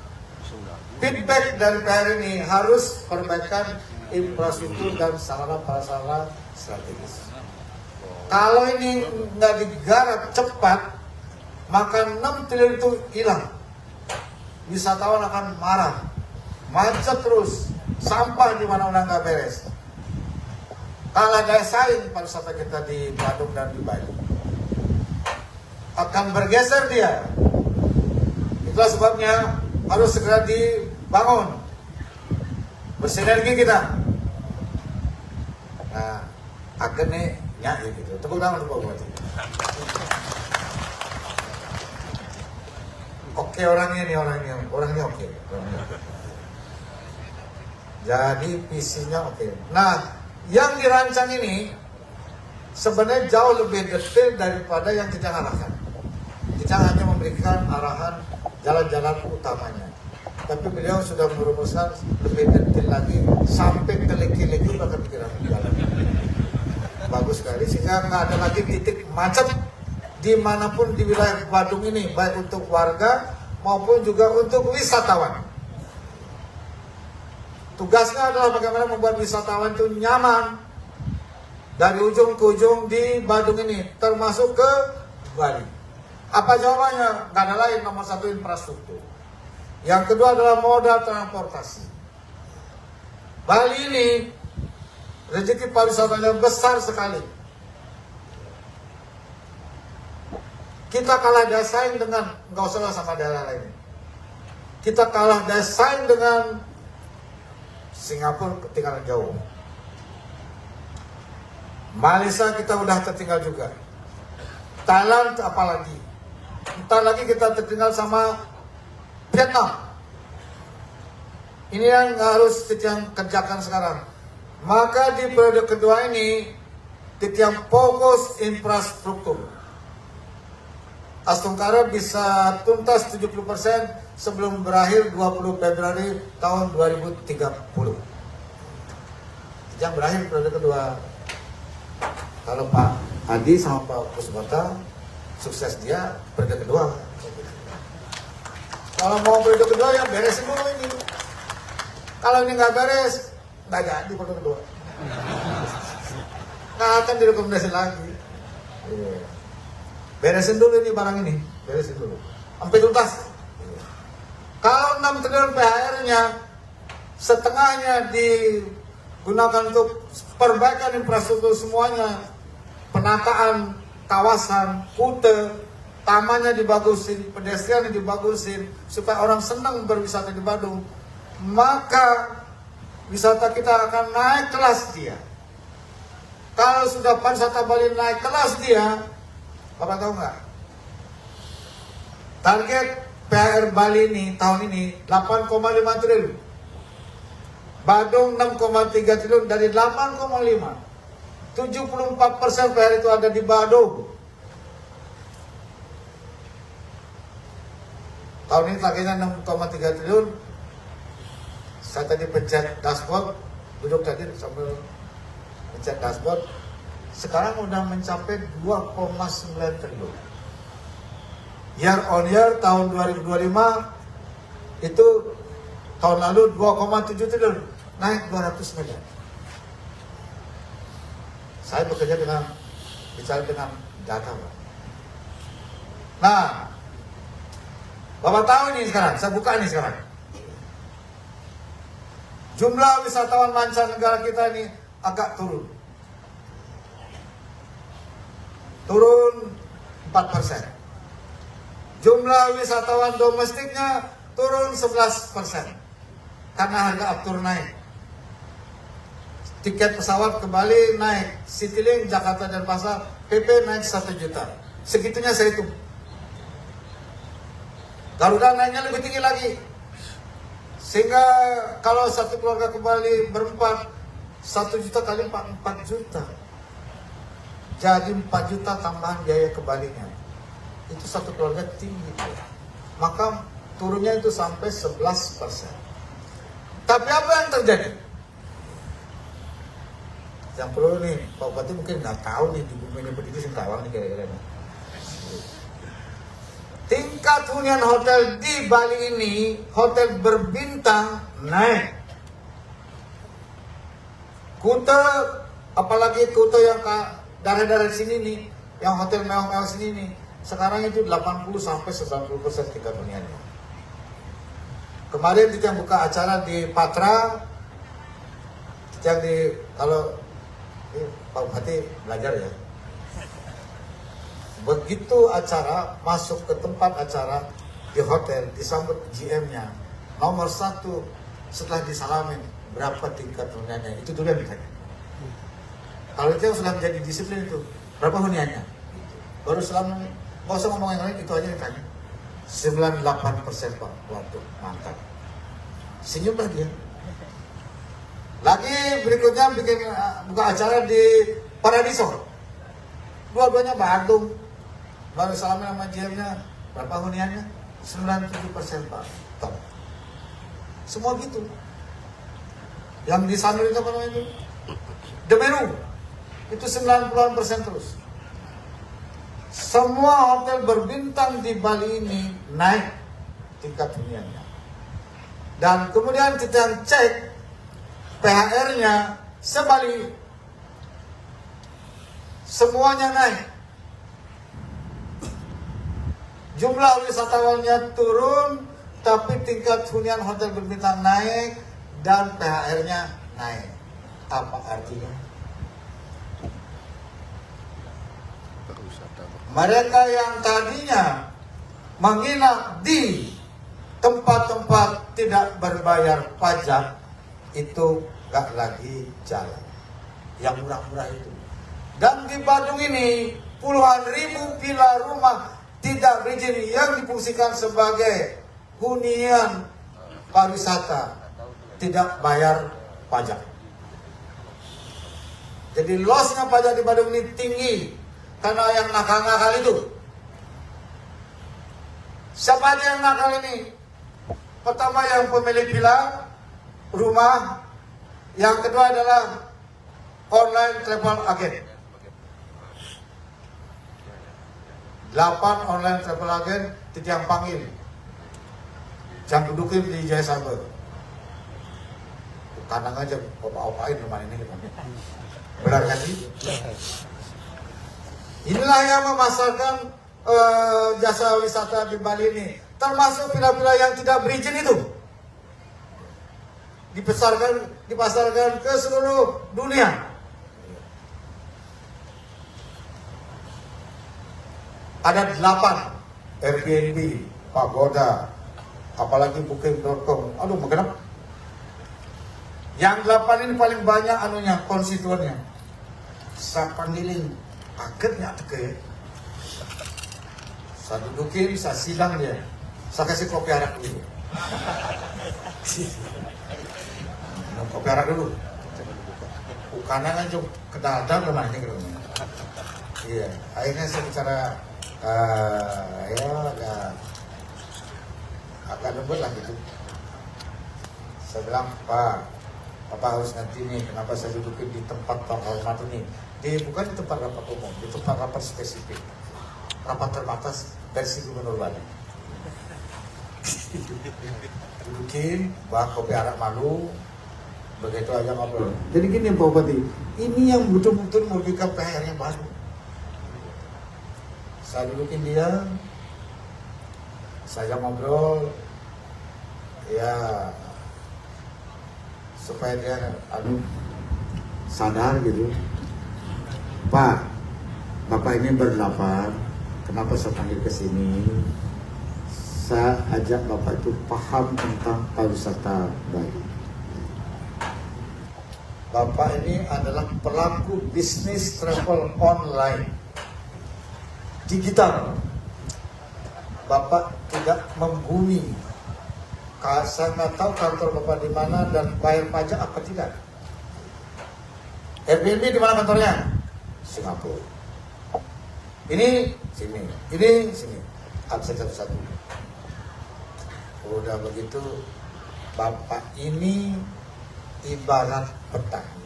feedback dari PHR ini harus perbaikan infrastruktur dan sarana-prasarana strategis. Kalau ini nggak digarap cepat, maka 6 triliun itu hilang. Wisatawan akan marah, macet terus, sampah di mana-mana nggak beres. Kalah daya saing pariwisata kita di Badung dan di Bali. Akan bergeser dia. Itulah sebabnya harus segera dibangun. Bersinergi kita. Nah, akhirnya nyari gitu. Tepuk tangan untuk Pak Bupati. Oke orangnya oke. Jadi visinya oke. Nah, yang dirancang ini sebenarnya jauh lebih detail daripada yang kita arahkan. Kita hanya memberikan arahan jalan-jalan utamanya. Tapi beliau sudah merumuskan lebih detail lagi sampai ke leki-leki bahkan pikiran jalan. Bagus sekali sehingga nggak ada lagi titik macet dimanapun di wilayah Badung ini, baik untuk warga maupun juga untuk wisatawan. Tugasnya adalah bagaimana membuat wisatawan itu nyaman dari ujung ke ujung di Badung ini, termasuk ke Bali. Apa jawabannya? Nggak ada lain, nomor satu infrastruktur. Yang kedua adalah moda transportasi. Bali ini rezeki pariwisatanya besar sekali. Kita kalah daya saing dengan, nggak usah sama daerah lain. Kita kalah daya saing dengan Singapura, ketinggalan jauh. Malaysia kita udah tertinggal juga. Thailand apalagi. Entar lagi kita tertinggal sama Vietnam. Ini yang harus kita kerjakan sekarang. Maka di periode kedua ini kita fokus infrastruktur. Astungkara bisa tuntas 70% sebelum berakhir 20 Februari tahun 2030. Yang berakhir periode kedua. Kalau Pak Adi sama Pak Kusbota sukses dia periode kedua. Kalau mau periode kedua ya beresin dulu ini. Kalau ini nggak beres, nggak jadi periode kedua. Nggak akan direkomendasi lagi. Beresin dulu ini barang ini, beresin dulu. Sampai tuntas. Kalau 6 triliun PHR-nya, setengahnya digunakan untuk perbaikan infrastruktur semuanya, penataan kawasan Kuta, tamannya dibagusin, pedestriannya dibagusin, supaya orang senang berwisata di Badung, maka wisata kita akan naik kelas dia. Kalau sudah pariwisata Bali naik kelas dia, Bapak tahu nggak? Target PR Bali ini tahun ini 8,5 triliun. Badung 6,3 triliun dari 8,5. 74% PR itu ada di Badung. Tahun ini targetnya 6,3 triliun. Saya tadi pencet dashboard, duduk tadi sambil pencet dashboard. Sekarang udah mencapai 2,9 triliun. Year on year tahun 2025 itu tahun lalu 2,7 triliun, naik 200 miliar. Saya bekerja bicara dengan data, Pak. Nah, Bapak tahu ini sekarang, saya buka ini sekarang. Jumlah wisatawan mancanegara kita ini agak turun. Turun 4%. Jumlah wisatawan domestiknya turun 11%. Karena harga aftur naik. Tiket pesawat ke Bali naik, Citylink, Jakarta dan Pasar, PP naik 1 juta. Segitunya saya hitung. Garuda naiknya lebih tinggi lagi. Sehingga kalau satu keluarga ke Bali berempat, 1 juta kali 4 juta. Jadi 4 juta tambahan biaya ke Balinya. Itu satu keluarga tinggi. Maka turunnya itu sampai 11%. Tapi apa yang terjadi? Yang perlu nih, Pak Bupati mungkin nggak tahu nih di bumi ini berdiri sih Karawang nih kira-kira nih. Tingkat hunian hotel di Bali ini, hotel berbintang naik. Kuta, apalagi Kuta yang ke daerah-daerah sini nih, yang hotel mewah-mewah sini nih, sekarang itu 80-90% tingkat huniannya. Kemarin kita buka acara di Patra, yang di kalau Pak Bupati belajar ya. Begitu acara masuk ke tempat acara di hotel, disambut GM-nya, nomor 1 setelah disalamin berapa tingkat huniannya, itu dulu yang ditanya. Kalau itu yang sudah menjadi disiplin itu berapa huniannya, baru selama nggak usah ngomong yang lain, itu aja ditanya. 98% Pak, waduh mantap, senyum lah dia. Lagi berikutnya bikin buka acara di Paradiso, dua-duanya Bandung, baru salamin sama GM-nya, berapa huniannya? 97% Pak, top. Semua gitu. Yang di Sanur itu apa namanya? Demeru, itu 90% terus. Semua hotel berbintang di Bali ini naik tingkat huniannya. Dan kemudian kita cek PHR-nya sebalik, semuanya naik. Jumlah wisatawannya turun, tapi tingkat hunian hotel berbintang naik dan PHR-nya naik. Apa artinya? Mereka yang tadinya menginap di tempat-tempat tidak berbayar pajak itu gak lagi jalan. Yang murah-murah itu. Dan di Badung ini puluhan ribu villa rumah tidak berizin yang difungsikan sebagai hunian pariwisata tidak bayar pajak. Jadi lossnya pajak di Badung ini tinggi karena yang nakal-nakal itu. Siapa aja yang nakal ini? Pertama yang pemilik villa rumah, yang kedua adalah online travel agent. 8 online travel agent yang panggil, jangan dudukin di Jaya Sabar. Kandang aja, opa-opain rumah ini gitu. Benar kan sih? Inilah yang memasarkan jasa wisata di Bali ini, termasuk villa-villa yang tidak berizin itu. Dipasarkan ke seluruh dunia. Ada 8 Airbnb, Pagoda, apalagi Booking.com. Aduh, kenapa? Yang 8 ini paling banyak anunya, konstituennya. Saya panggilin, kagetnya teke. Saya dudukin, saya sidang dia. Saya kasih kopi arak dulu. Minum kopi arak dulu. Bukannya kan cuma kedadang kemana gitu. Iya, akhirnya saya bicara ya agak lembut lah gitu. Saya bilang, Pak, Bapak harus nanti nih, kenapa saya dudukin di tempat terhormat ini? Bukan di tempat rapat umum, di tempat rapat spesifik, rapat terbatas versi Gubernur Bali. Dudukin, bawa kopi arak malu, begitu aja ngobrol. Jadi gini Pak Bupati, ini yang betul-betul merugikan PR-nya baru. Saya dudukin dia, saya ngobrol, ya supaya dia sadar gitu. Pak, Bapak ini berlapar, kenapa saya panggil ke sini? Saya ajak Bapak itu paham tentang pariwisata Bali. Bapak ini adalah pelaku bisnis travel online digital. Bapak tidak membumi. Saya nggak tahu kantor Bapak di mana dan bayar pajak apa tidak. Airbnb di mana kantornya? Singapura. Ini sini, ini sini. Absen satu-satu. Udah begitu, Bapak ini ibarat petani.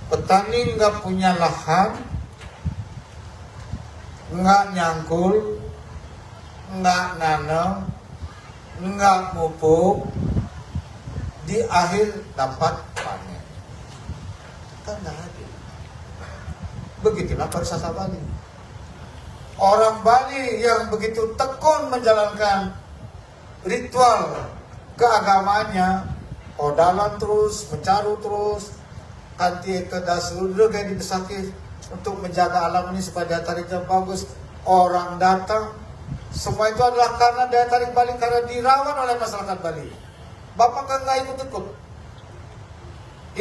Petani nggak punya lahan, nggak nyangkul, nggak nanam, nggak pupuk, di akhir dapat panen. Kan nggak ada. Begitulah pariwisata Bali. Orang Bali yang begitu tekun menjalankan ritual keagamaannya, odalan terus, mencaru terus, kanti ke dasrudra kayak dibesakir untuk menjaga alam ini supaya daya tariknya bagus. Orang datang, semua itu adalah karena daya tarik Bali, karena dirawat oleh masyarakat Bali. Bapak kan nggak ikut-ikut.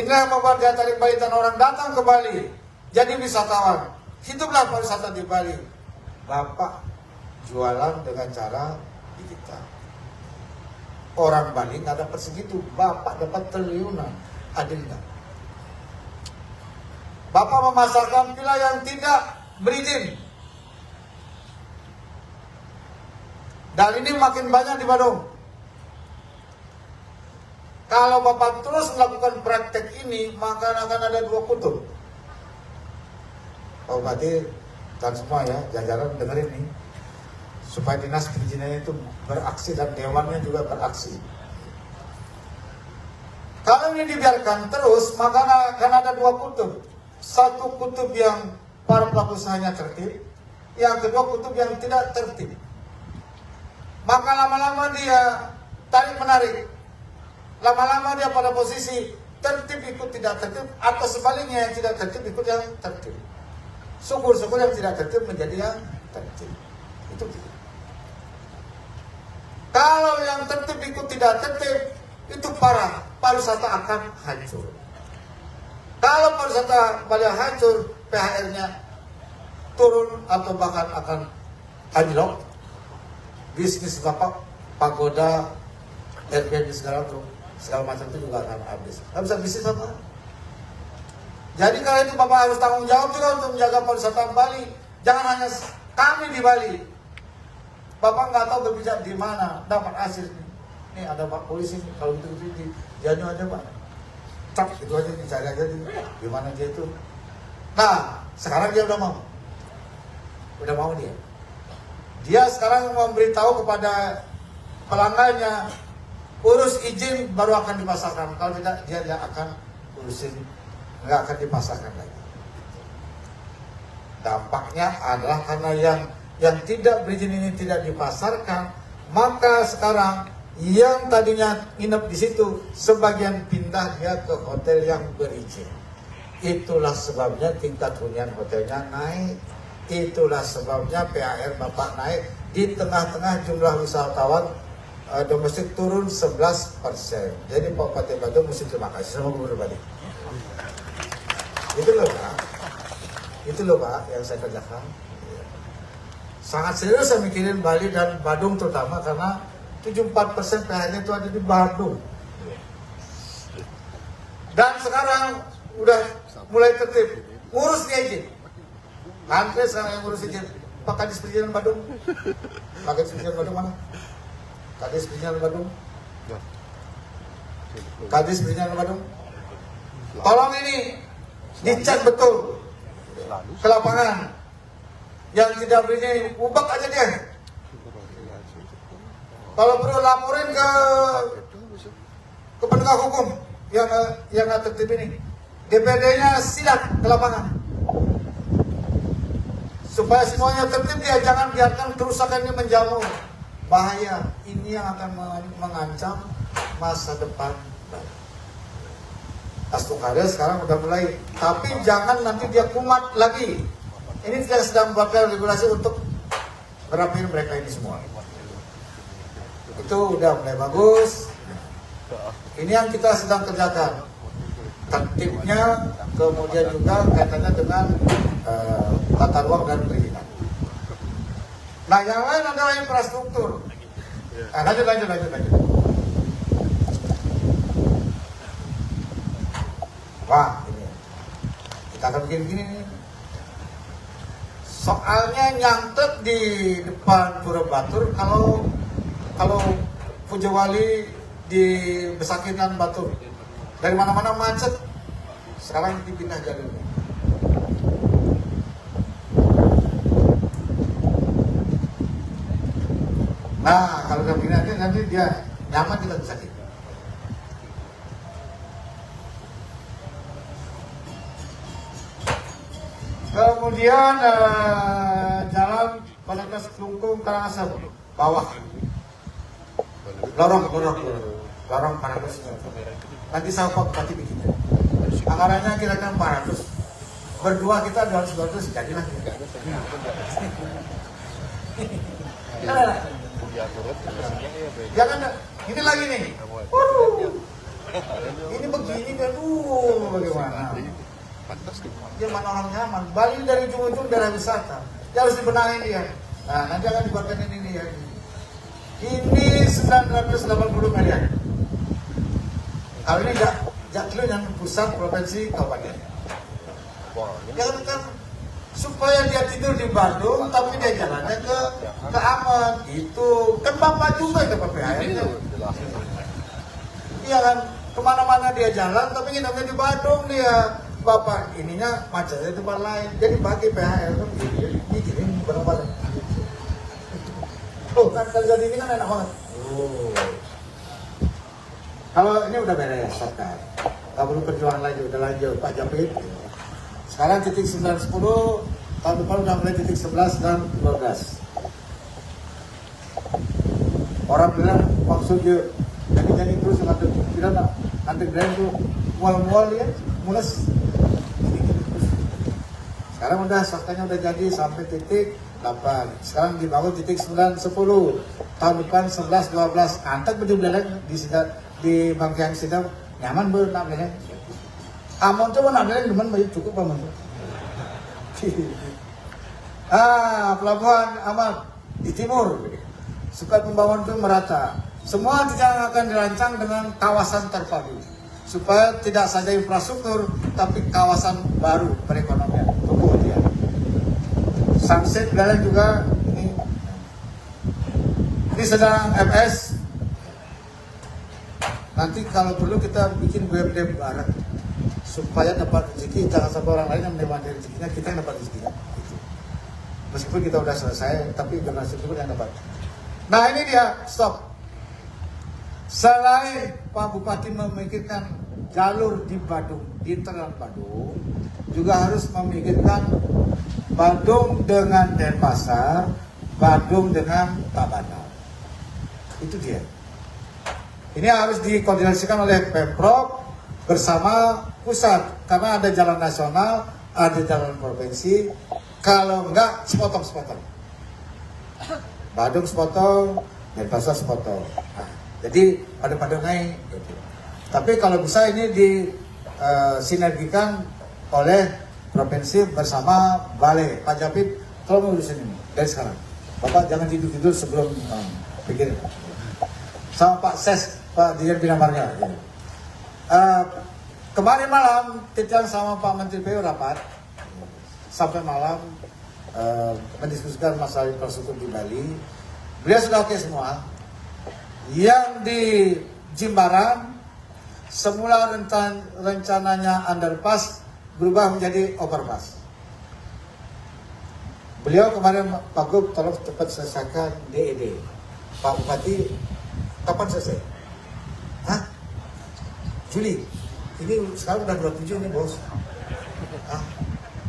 Inilah yang membuat daya tarik Bali dan orang datang ke Bali jadi wisatawan. Hiduplah pariwisata di Bali. Bapak jualan dengan cara digital. Orang Bali nggak dapat segitu, Bapak dapat triliunan. Adil nggak? Bapak memasarkan villa yang tidak berizin. Dan ini makin banyak di Badung. Kalau Bapak terus melakukan praktek ini, maka akan ada 2 kutub. Pak Bupati dan semua ya, jajaran dengerin nih. Supaya dinas perizinannya itu beraksi dan dewannya juga beraksi. Kalau ini dibiarkan terus, maka akan ada 2 kutub. Satu kutub yang para pelaku usahanya tertib, yang kedua kutub yang tidak tertib. Maka lama-lama dia tarik-menarik. Lama-lama dia pada posisi tertib ikut tidak tertib, atau sebaliknya yang tidak tertib ikut yang tertib. Syukur-syukur yang tidak tertib menjadi yang tertib. Itu gitu. Kalau yang tertib ikut tidak tertib, itu parah. Pariwisata akan hancur. Kalau pariwisata Bali hancur, PHR-nya turun atau bahkan akan anjlok. Bisnis Bapak, Pagoda, Airbnb segala macam itu juga akan habis. Nggak bisa bisnis apa? Jadi kalau itu Bapak harus tanggung jawab juga untuk menjaga pariwisata Bali. Jangan hanya kami di Bali. Bapak nggak tahu berpijak di mana dapat hasil. Nih ada Pak polisi, kalau itu dijanyu aja Pak. Cak, itu aja dicari aja di mana dia itu. Nah, sekarang dia udah mau. Udah mau dia. Dia sekarang memberitahu kepada pelanggannya, urus izin baru akan dipasarkan. Kalau tidak, dia tidak akan urusin, nggak akan dipasarkan lagi. Dampaknya adalah karena yang tidak berizin ini tidak dipasarkan, maka sekarang yang tadinya nginep di situ sebagian pindah dia ke hotel yang berizin. Itulah sebabnya tingkat hunian hotelnya naik. Itulah sebabnya PAR Bapak naik. Di tengah-tengah jumlah wisatawan domestik turun 11%. Jadi Pak Bupati Badung mesti terima kasih sama Gubernur Bali. Itu loh Pak. Itu loh Pak yang saya kerjakan. Sangat serius saya mikirin Bali dan Badung terutama karena 74% PH-nya itu ada di Badung. Dan sekarang udah mulai tertib. Ngurus dia izin. Nanti sekarang yang ngurus izin. Pak Kadis Perizinan Badung. Pak Kadis Perizinan Badung mana? Kadis Perizinan Badung. Kadis Perizinan Badung. Tolong ini dicek betul ke lapangan. Yang tidak berinya ubah aja dia. Kalau perlu laporin ke penegak hukum yang nggak tertib ini. DPD-nya silat ke lapangan. Supaya semuanya tertib dia, jangan biarkan kerusakan ini menjamur. Bahaya, ini yang akan mengancam masa depan. Astung Karya sekarang udah mulai, tapi jangan nanti dia kumat lagi. Ini tidak sedang membuatkan regulasi untuk merapiin mereka ini semua. Itu udah mulai bagus. Ini yang kita sedang kerjakan. Tertibnya, kemudian juga kaitannya dengan tata ruang dan perizinan. Nah, yang lain adalah infrastruktur. Nah, lanjut. Wah, ini kita akan bikin begini nih. Soalnya nyantet di depan Pura Batur kalau Puja Wali di Besakinan Batur. Dari mana-mana macet. Sekarang dipindah jalurnya. Nah, kalau udah pindah nanti dia nyaman kita bisa gitu. Kemudian jalan Konekas Kelungkung Karangasem bawah. Lorong Karangasem. Nanti saya Pak Bupati bikin. Anggarannya kira-kira 400. Berdua kita 200 jadilah. Jangan, ini lagi nih. Ini begini kan, bagaimana? Dia mana orang nyaman. Bali dari ujung-ujung daerah wisata. Dia harus dibenahi dia. Nah, nanti akan dibuatkan ini dia. Ini 980 miliar. Kalau ini Jaklu yang pusat provinsi kabupaten. Ya kan supaya dia tidur di Bandung, tapi dia jalannya ke Aman. Itu kan Bapak juga ke PPH itu. Iya kan, kemana-mana dia jalan, tapi nginapnya di Bandung dia. Bapak ininya macetnya di tempat lain. Jadi bagi PHL kan gini barang-barang. Oh kan kalau jadi ini kan enak banget. Oh. Kalau ini udah beres, Sarkar. Gak perlu perjuangan lagi, udah lanjut Pak Japit. Sekarang titik 9-10, tahun depan udah mulai titik 11 dan 12. Orang bilang maksudnya jadi terus ngantuk, tidak nak ngantuk grand tuh mual-mual ya, mules. Sekarang udah saktanya udah jadi sampai titik 8. Sekarang dibangun titik 9-10. Tahun depan 11-12. Antek baju belakang di Bangkang Sidang nyaman ber nak belakang. Amon tuh nak belakang demen baju cukup amon. Pelabuhan aman di timur. Supaya pembangunan itu merata. Semua tidak akan dirancang dengan kawasan terpadu. Supaya tidak saja infrastruktur, tapi kawasan baru perekonomian. Kemudian Sunset Galen juga ini sedang MS. Nanti kalau perlu kita bikin BMD bareng supaya dapat rezeki, jangan sampai orang lain yang menikmati rezekinya, kita yang dapat rezekinya. Gitu. Meskipun kita udah selesai, tapi generasi berikut yang dapat. Nah ini dia, stop. Selain Pak Bupati memikirkan jalur di Badung, di internal Badung, juga harus memikirkan Badung dengan Denpasar, Badung dengan Tabanan. Itu dia. Ini harus dikoordinasikan oleh Pemprov bersama pusat, karena ada jalan nasional, ada jalan provinsi. Kalau enggak, sepotong. Badung sepotong, Denpasar sepotong. Nah, jadi pada naik. Gitu. Tapi kalau bisa ini disinergikan oleh provinsi bersama balai. Pak Japit, tolong urusin ini dari sekarang. Bapak jangan tidur sebelum pikirin. Sama Pak Ses, Pak Dirjen Bina Marga. Gitu. Kemarin malam Titian sama Pak Menteri PU rapat sampai malam mendiskusikan masalah infrastruktur di Bali. Beliau sudah oke semua. Yang di Jimbaran semula rencananya underpass berubah menjadi overpass. Beliau kemarin Pak Gub tolong cepat selesaikan DED. Pak Bupati kapan selesai? Hah? Juli. Ini sekarang udah 27 nih bos.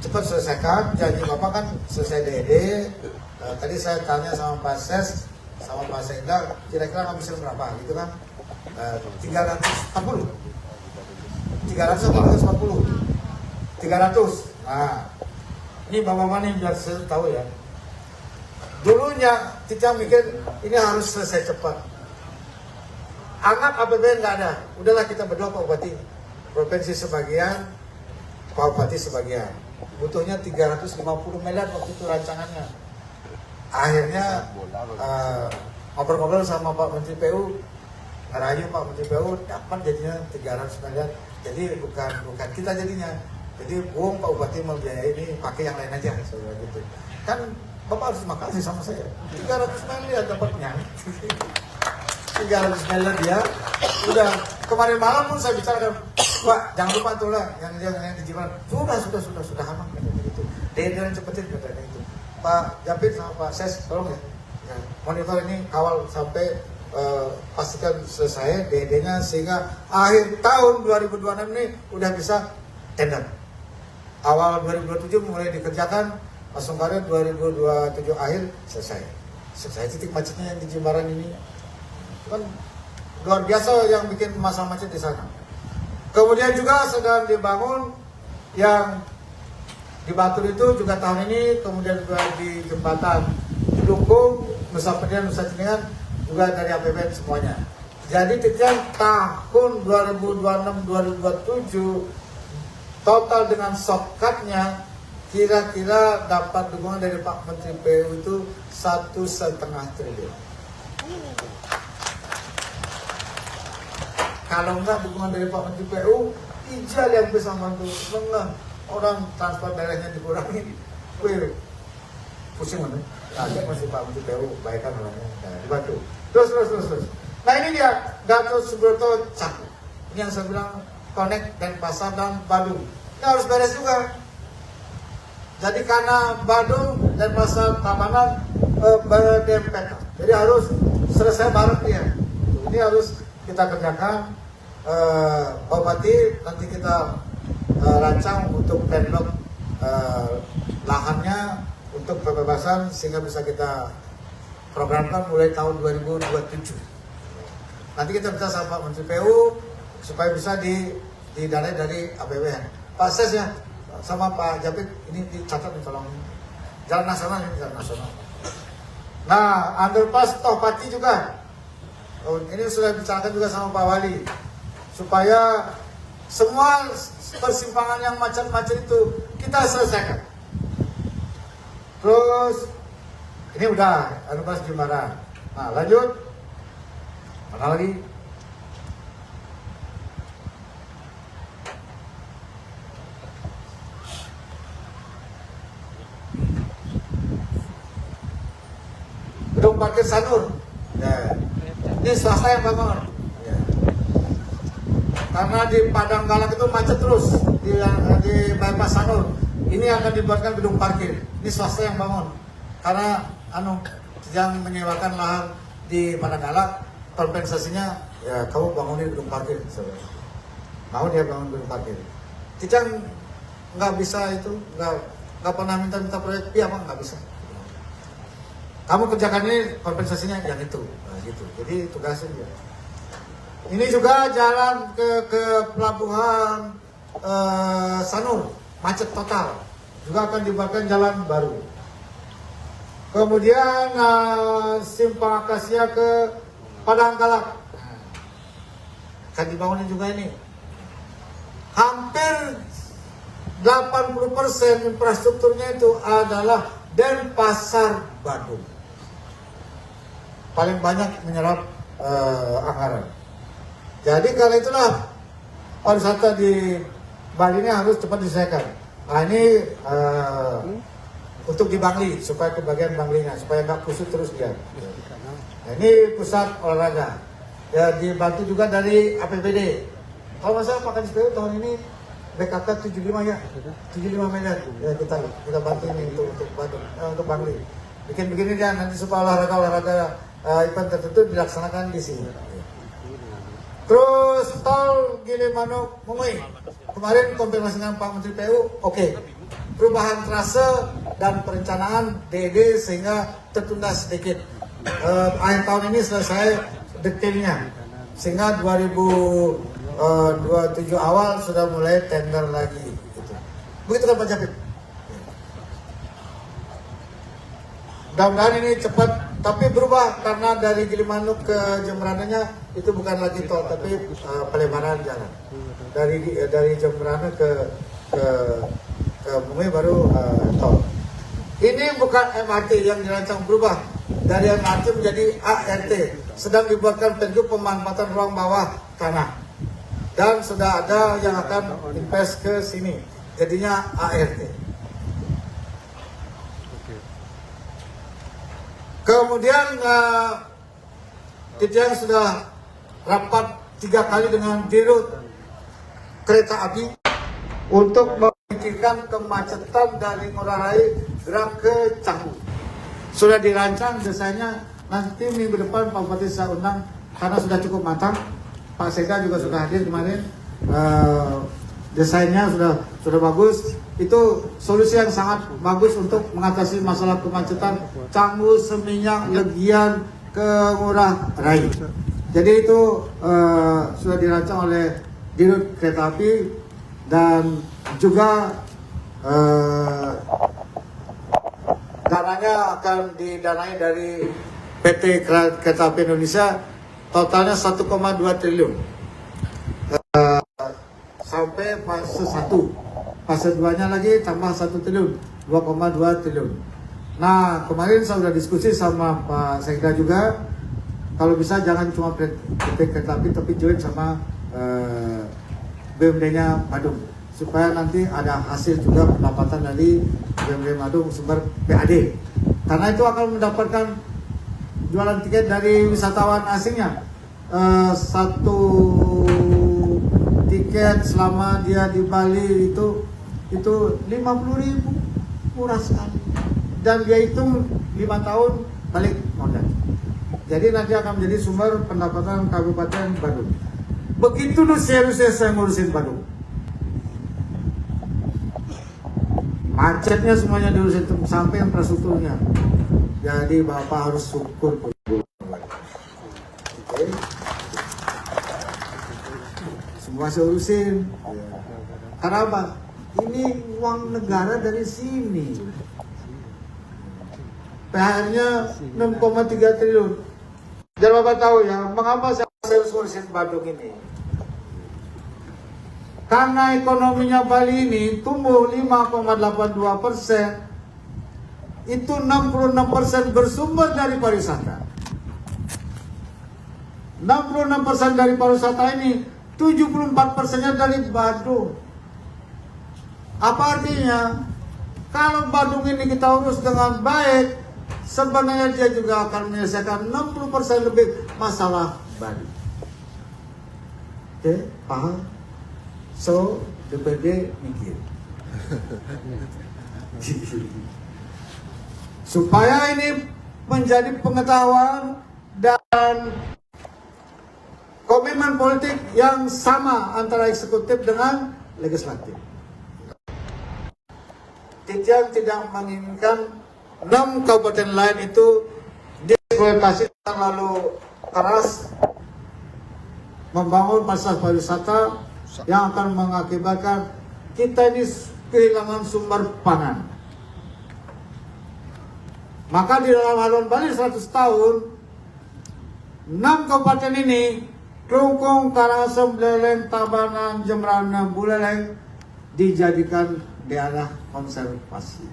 Cepat selesaikan. Janji Bapak kan selesai DED. Tadi saya tanya sama Pak Ses, sama Pak Sekda, kira-kira ngabisin berapa gitu kan? 340. 340. Nah, ini Bapak nih biar saya tahu ya. Dulunya kita mikir ini harus selesai cepat. Anggap APBN nggak ada. Udahlah kita berdoa Pak Bupati. Provinsi sebagian, Pak Bupati sebagian. Butuhnya 350 miliar waktu itu rancangannya. Akhirnya ngobrol-ngobrol sama Pak Menteri PU, ngerayu Pak Menteri PU dapat jadinya 300 miliar. Jadi bukan kita jadinya. Jadi bohong Pak Bupati mau biaya ini pakai yang lain aja gitu. Kan Bapak harus makasih sama saya. 300 miliar dapatnya. 300 miliar dia. Udah kemarin malam pun saya bicarakan, Pak jangan lupa tuh lah yang di Jimbaran. Sudah aman gitu. Dia cepetin katanya itu. Pak Japit sama Pak Ses tolong ya. Monitor ini kawal sampai pastikan selesai DD-nya sehingga akhir tahun 2026 ini udah bisa tender. Awal 2027 mulai dikerjakan, langsung karet 2027 akhir selesai titik macetnya yang di Jimbaran ini kan luar biasa yang bikin masalah macet di sana. Kemudian juga sedang dibangun yang di Batur itu juga tahun ini, kemudian juga di jembatan Dukung, Nusa Penida, Nusa Ceningan juga dari APBN semuanya. Jadi Titian tahun 2026-2027 total dengan shortcutnya kira-kira dapat dukungan dari Pak Menteri PU itu 1,5 triliun. Kalau enggak dukungan dari Pak Menteri PU, Ijal yang bisa bantu. Enggak, orang transport daerahnya dikurangin. Wih, pusing mana? Ada masih Pak Menteri PU, baikkan orangnya, dibantu. Terus. Nah ini dia, Gatot Subroto Cak. Ini yang saya bilang, connect Denpasar dan Badung. Ini harus beres juga. Jadi karena Badung, Denpasar, Tabanan berdempetan. Jadi harus selesai bareng dia. Ini harus kita kerjakan. Pak Bupati nanti kita rancang untuk develop lahannya untuk pembebasan sehingga bisa kita programkan mulai tahun 2027. Nanti kita bisa sama Pak Menteri PU supaya bisa didanai dari APBN. Pak Ses ya sama Pak Japit ini dicatat nih tolong. Jalan nasional ini jalan nasional. Nah, underpass Tohpati juga. Ini sudah bicarakan juga sama Pak Wali supaya semua persimpangan yang macam-macam itu kita selesaikan. Terus ini udah underpass Jimbaran. Nah, lanjut. Mana lagi? Gedung parkir Sanur. Ya. Ini swasta yang bangun. Ya. Karena di Padang Galak itu macet terus di bypass Sanur. Ini akan dibuatkan gedung parkir. Ini swasta yang bangun. Karena yang menyewakan lahan di Padang Galak, kompensasinya ya kamu bangunin gedung parkir. Mau dia bangun gedung parkir. Tidak nggak bisa itu, nggak pernah minta proyek, iya bang nggak bisa. Kamu kerjakan ini kompensasinya yang itu, nah, gitu. Jadi tugasnya dia. Ini juga jalan ke pelabuhan Sanur, macet total. Juga akan dibuatkan jalan baru. Kemudian simpang Akasia ke Padang Kalak. Akan dibangun juga ini. Hampir 80% infrastrukturnya itu adalah Denpasar Badung. Paling banyak menyerap anggaran. Jadi karena itulah pariwisata di Bali ini harus cepat diselesaikan. Nah ini untuk di Bangli, supaya ke bagian Banglinya, supaya nggak kusut terus dia. Nah, ini pusat olahraga. Ya dibantu juga dari APBD. Kalau nggak salah Pak Kadis PU tahun ini BKK 75 ya, 75 miliar. Ya kita bantu ini untuk Bangli. Bikin begini dia nanti supaya olahraga event tertentu dilaksanakan di sini. Terus tol Gilimanuk Mungui. Kemarin konfirmasi dengan Pak Menteri PU, oke. Perubahan trase dan perencanaan DED sehingga tertunda sedikit. Akhir tahun ini selesai detailnya. Sehingga 2027 awal sudah mulai tender lagi. Gitu. Begitu kan Pak Japit? Mudah-mudahan ini cepat, tapi berubah karena dari Gilimanuk ke Jemberananya itu bukan lagi tol, tapi pelebaran jalan. Dari Jemberana ke Mungui baru tol. Ini bukan MRT yang dirancang berubah dari MRT menjadi ART. Sedang dibuatkan penju pemanfaatan ruang bawah tanah. Dan sudah ada yang akan invest ke sini. Jadinya ART. Kemudian Dirjen sudah rapat 3 kali dengan Dirut Kereta Api untuk memikirkan kemacetan dari Ngurah Rai gerak ke Canggu. Sudah dirancang desainnya, nanti minggu depan Pak Bupati saya undang karena sudah cukup matang. Pak Sekda juga sudah hadir kemarin. Desainnya sudah bagus. Itu solusi yang sangat bagus untuk mengatasi masalah kemacetan Canggu, Seminyak, Legian ke Ngurah Rai. Jadi itu sudah dirancang oleh Dirut Kereta Api dan juga dananya akan didanai dari PT Kereta Api Indonesia, totalnya 1,2 triliun sampai fase 1. Fase 2-nya lagi tambah 1 triliun, 2,2 triliun. Nah, kemarin saya sudah diskusi sama Pak Sekda juga, kalau bisa jangan cuma PT Kereta Api tapi join sama BUMD-nya Badung, supaya nanti ada hasil juga pendapatan dari BUMD Badung sumber PAD. Karena itu akan mendapatkan jualan tiket dari wisatawan asingnya. Satu tiket selama dia di Bali itu 50.000, murah sekali. Dan dia hitung 5 tahun balik modal. Jadi nanti akan menjadi sumber pendapatan Kabupaten Badung. Begitu seharusnya saya ngurusin Badung. Macetnya semuanya diurusin sampai infrastrukturnya. Jadi Bapak harus syukur. Okay. Semua saya urusin. Karena apa? Ini uang negara dari sini. PR-nya 6,3 triliun. Jadi Bapak tahu ya, mengapa saya harus ngurusin Badung ini? Karena ekonominya Bali ini tumbuh 5,82%, itu 66% bersumber dari pariwisata. 66% dari pariwisata ini, 74%-nya dari Badung. Apa artinya? Kalau Badung ini kita urus dengan baik, sebenarnya dia juga akan menyelesaikan 60% lebih masalah Bali. Oke, paham? So, DPD mikir. Supaya ini menjadi pengetahuan dan komitmen politik yang sama antara eksekutif dengan legislatif. Dirjen tidak menginginkan 6 kabupaten lain itu dieksploitasi terlalu keras membangun fasilitas pariwisata yang akan mengakibatkan kita ini kehilangan sumber pangan. Maka di dalam haluan Bali 100 tahun, 6 kabupaten ini, Klungkung, Karangasem, Buleleng, Tabanan, Jembrana, Buleleng, dijadikan daerah konservasi.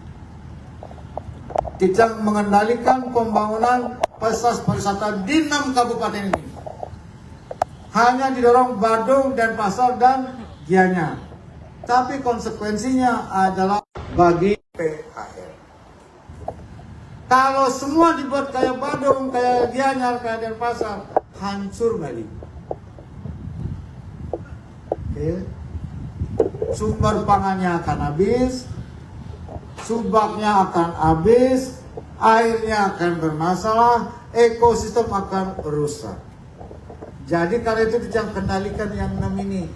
Kita mengendalikan pembangunan fasilitas pariwisata di 6 kabupaten ini. Hanya didorong Badung, Denpasar, dan Gianyar. Tapi konsekuensinya adalah bagi PHR. Kalau semua dibuat kayak Badung, kayak Gianyar, kayak Denpasar, hancur Bali. Oke. Sumber pangannya akan habis, subaknya akan habis, airnya akan bermasalah, ekosistem akan rusak. Jadi kalau itu jangan kendalikan yang 6 ini.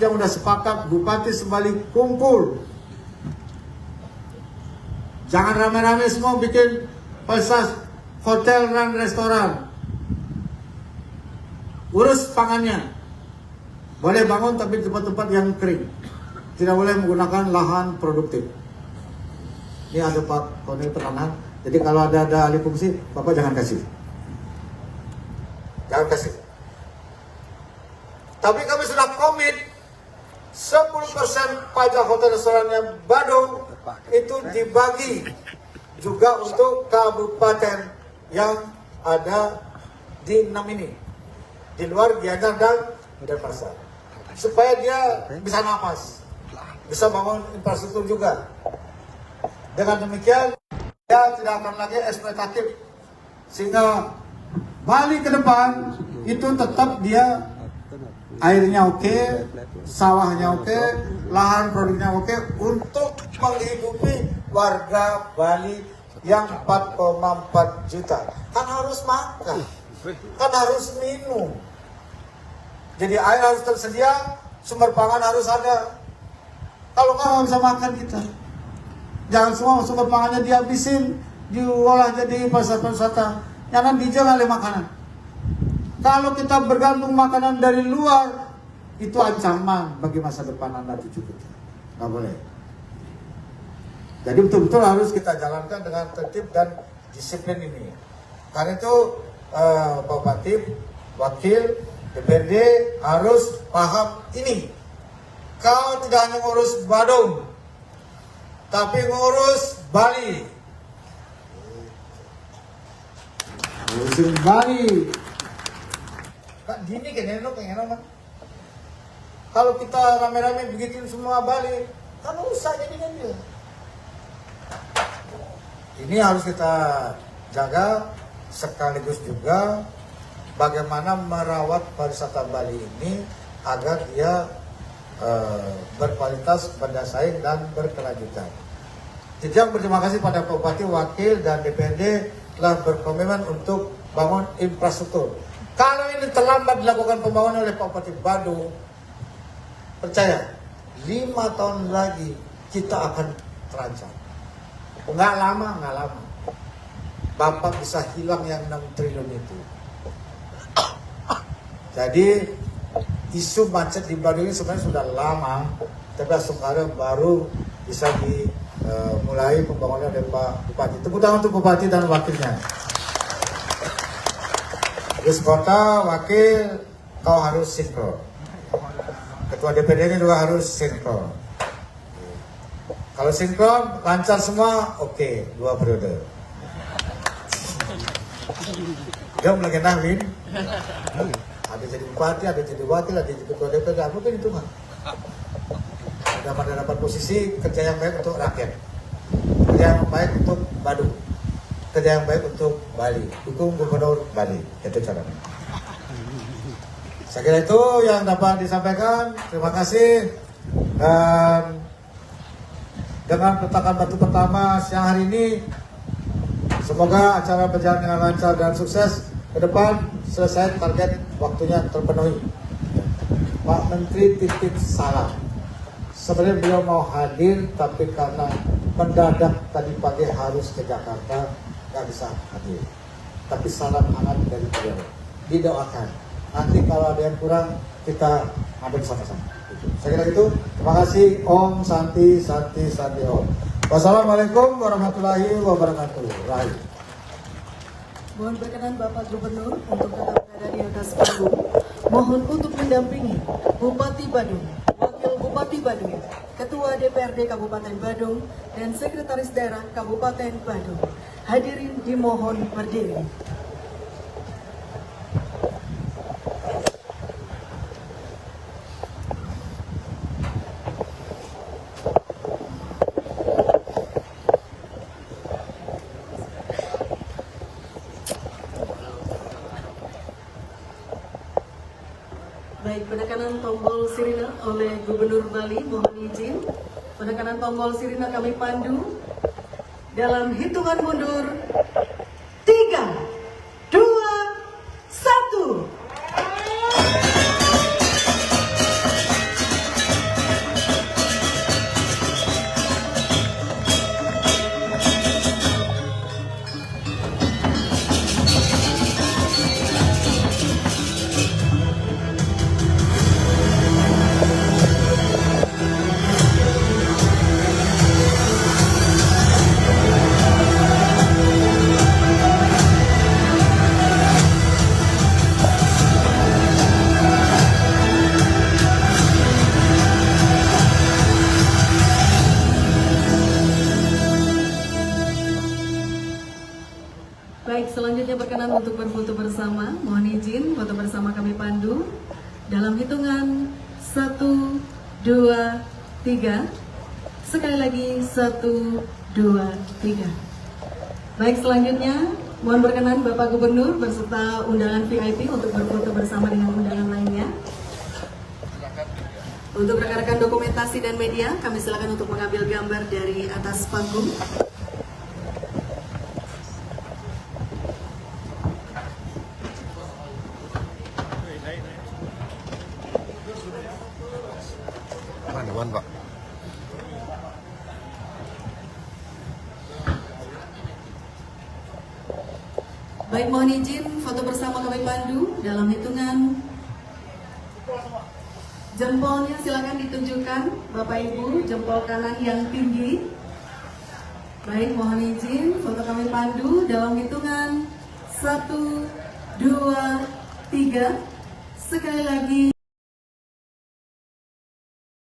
Yang udah sepakat bupati sebalik kumpul. Jangan rame-rame semua bikin fasilitas hotel dan restoran. Urus pangannya. Boleh bangun tapi tempat-tempat yang kering. Tidak boleh menggunakan lahan produktif. Ini ada Pak Koni Pertahanan. Jadi kalau ada alih fungsi, Bapak jangan kasih. Jangan kasih. Tapi kami sudah komit 10% pajak hotel restorannya Badung itu dibagi juga untuk kabupaten yang ada di 6 ini. Di luar Gianyar dan Denpasar. Supaya dia bisa napas. Bisa bangun infrastruktur juga. Dengan demikian, dia tidak akan lagi eksploitatif. Sehingga Bali ke depan itu tetap dia airnya oke, sawahnya oke, lahan produknya oke untuk menghidupi warga Bali yang 4,4 juta. Kan harus makan, kan harus minum. Jadi air harus tersedia, sumber pangan harus ada. Kalau nggak bisa makan kita. Jangan semua sumber pangannya dihabisin, diolah jadi pariwisata. Jangan dijual oleh makanan. Kalau kita bergantung makanan dari luar, itu ancaman bagi masa depan anak cucu kita. Nggak boleh. Jadi betul-betul harus kita jalankan dengan tertib dan disiplin ini. Karena itu Pak Patip, Wakil, DPRD harus paham ini. Kau tidak hanya ngurus Badung, tapi ngurus Bali. Ngurusin Bali. Kak gini kan enak. Kalau kita rame-rame begitu semua Bali, kan usah jadinya dia. Ini harus kita jaga, sekaligus juga bagaimana merawat pariwisata Bali ini agar dia berkualitas, bersaing dan berkelanjutan. Jadi berterima kasih pada Bupati, Wakil dan DPRD telah berkomitmen untuk bangun infrastruktur. Kalau ini terlambat dilakukan pembangunan oleh Pak Bupati Badung, percaya 5 tahun lagi kita akan terancam. Nggak lama. Bapak bisa hilang yang 6 triliun itu. Jadi isu macet di Badung ini sebenarnya sudah lama, tapi sekarang baru bisa dimulai pembangunan oleh Pak Bupati. Tepuk tangan untuk Bupati dan Wakilnya. Terus Kota, Wakil, kau harus sinkron. Ketua DPD ini juga harus sinkron. Kalau sinkron, lancar semua, oke, 2 periode. Dia mulai kenalin. Ada jadi bupati, ada jadi wakil, ada jadi ketua DPD, apa kan itu mah. Dapat posisi kerja yang baik untuk rakyat, kerja yang baik untuk Badung, kerja yang baik untuk Bali, dukung Gubernur Bali, itu caranya. Saya kira itu yang dapat disampaikan. Terima kasih. Dan dengan peletakan batu pertama siang hari ini, semoga acara berjalan dengan lancar dan sukses. Ke depan selesai, target waktunya terpenuhi. Pak Menteri titip salam. Sebenarnya beliau mau hadir, tapi karena mendadak tadi pagi harus ke Jakarta, nggak bisa hadir. Tapi salam hangat dari beliau. Didoakan. Nanti kalau ada yang kurang, kita ambil sama-sama. Saya kira itu. Terima kasih. Om Santi Santi Santi Om. Wassalamualaikum warahmatullahi wabarakatuh. Rahim. Mohon berkenan Bapak Gubernur untuk tetap berada di atas panggung. Mohon untuk mendampingi Bupati Badung, Wakil Bupati Badung, Ketua DPRD Kabupaten Badung, dan Sekretaris Daerah Kabupaten Badung. Hadirin dimohon berdiri. Baik, penekanan tombol sirine oleh Gubernur Bali, mohon izin. Penekanan tombol sirine kami pandu dalam hitungan mundur 3, 2, 1. Baik, selanjutnya berkenan untuk berfoto bersama. Mohon izin, foto bersama kami pandu dalam hitungan 1, 2, 3. Sekali lagi 1, 2, 3. Baik, selanjutnya mohon berkenan Bapak Gubernur beserta undangan VIP untuk berfoto bersama dengan undangan lainnya. Untuk rekan-rekan dokumentasi dan media, kami silakan untuk mengambil gambar dari atas panggung. Mana, Pak? Baik, mohon izin foto bersama kami pandu dalam hitungan jempolnya silakan ditunjukkan Bapak Ibu, jempol kanan yang tinggi. Baik, mohon izin foto kami pandu dalam hitungan 1, 2, 3. Sekali lagi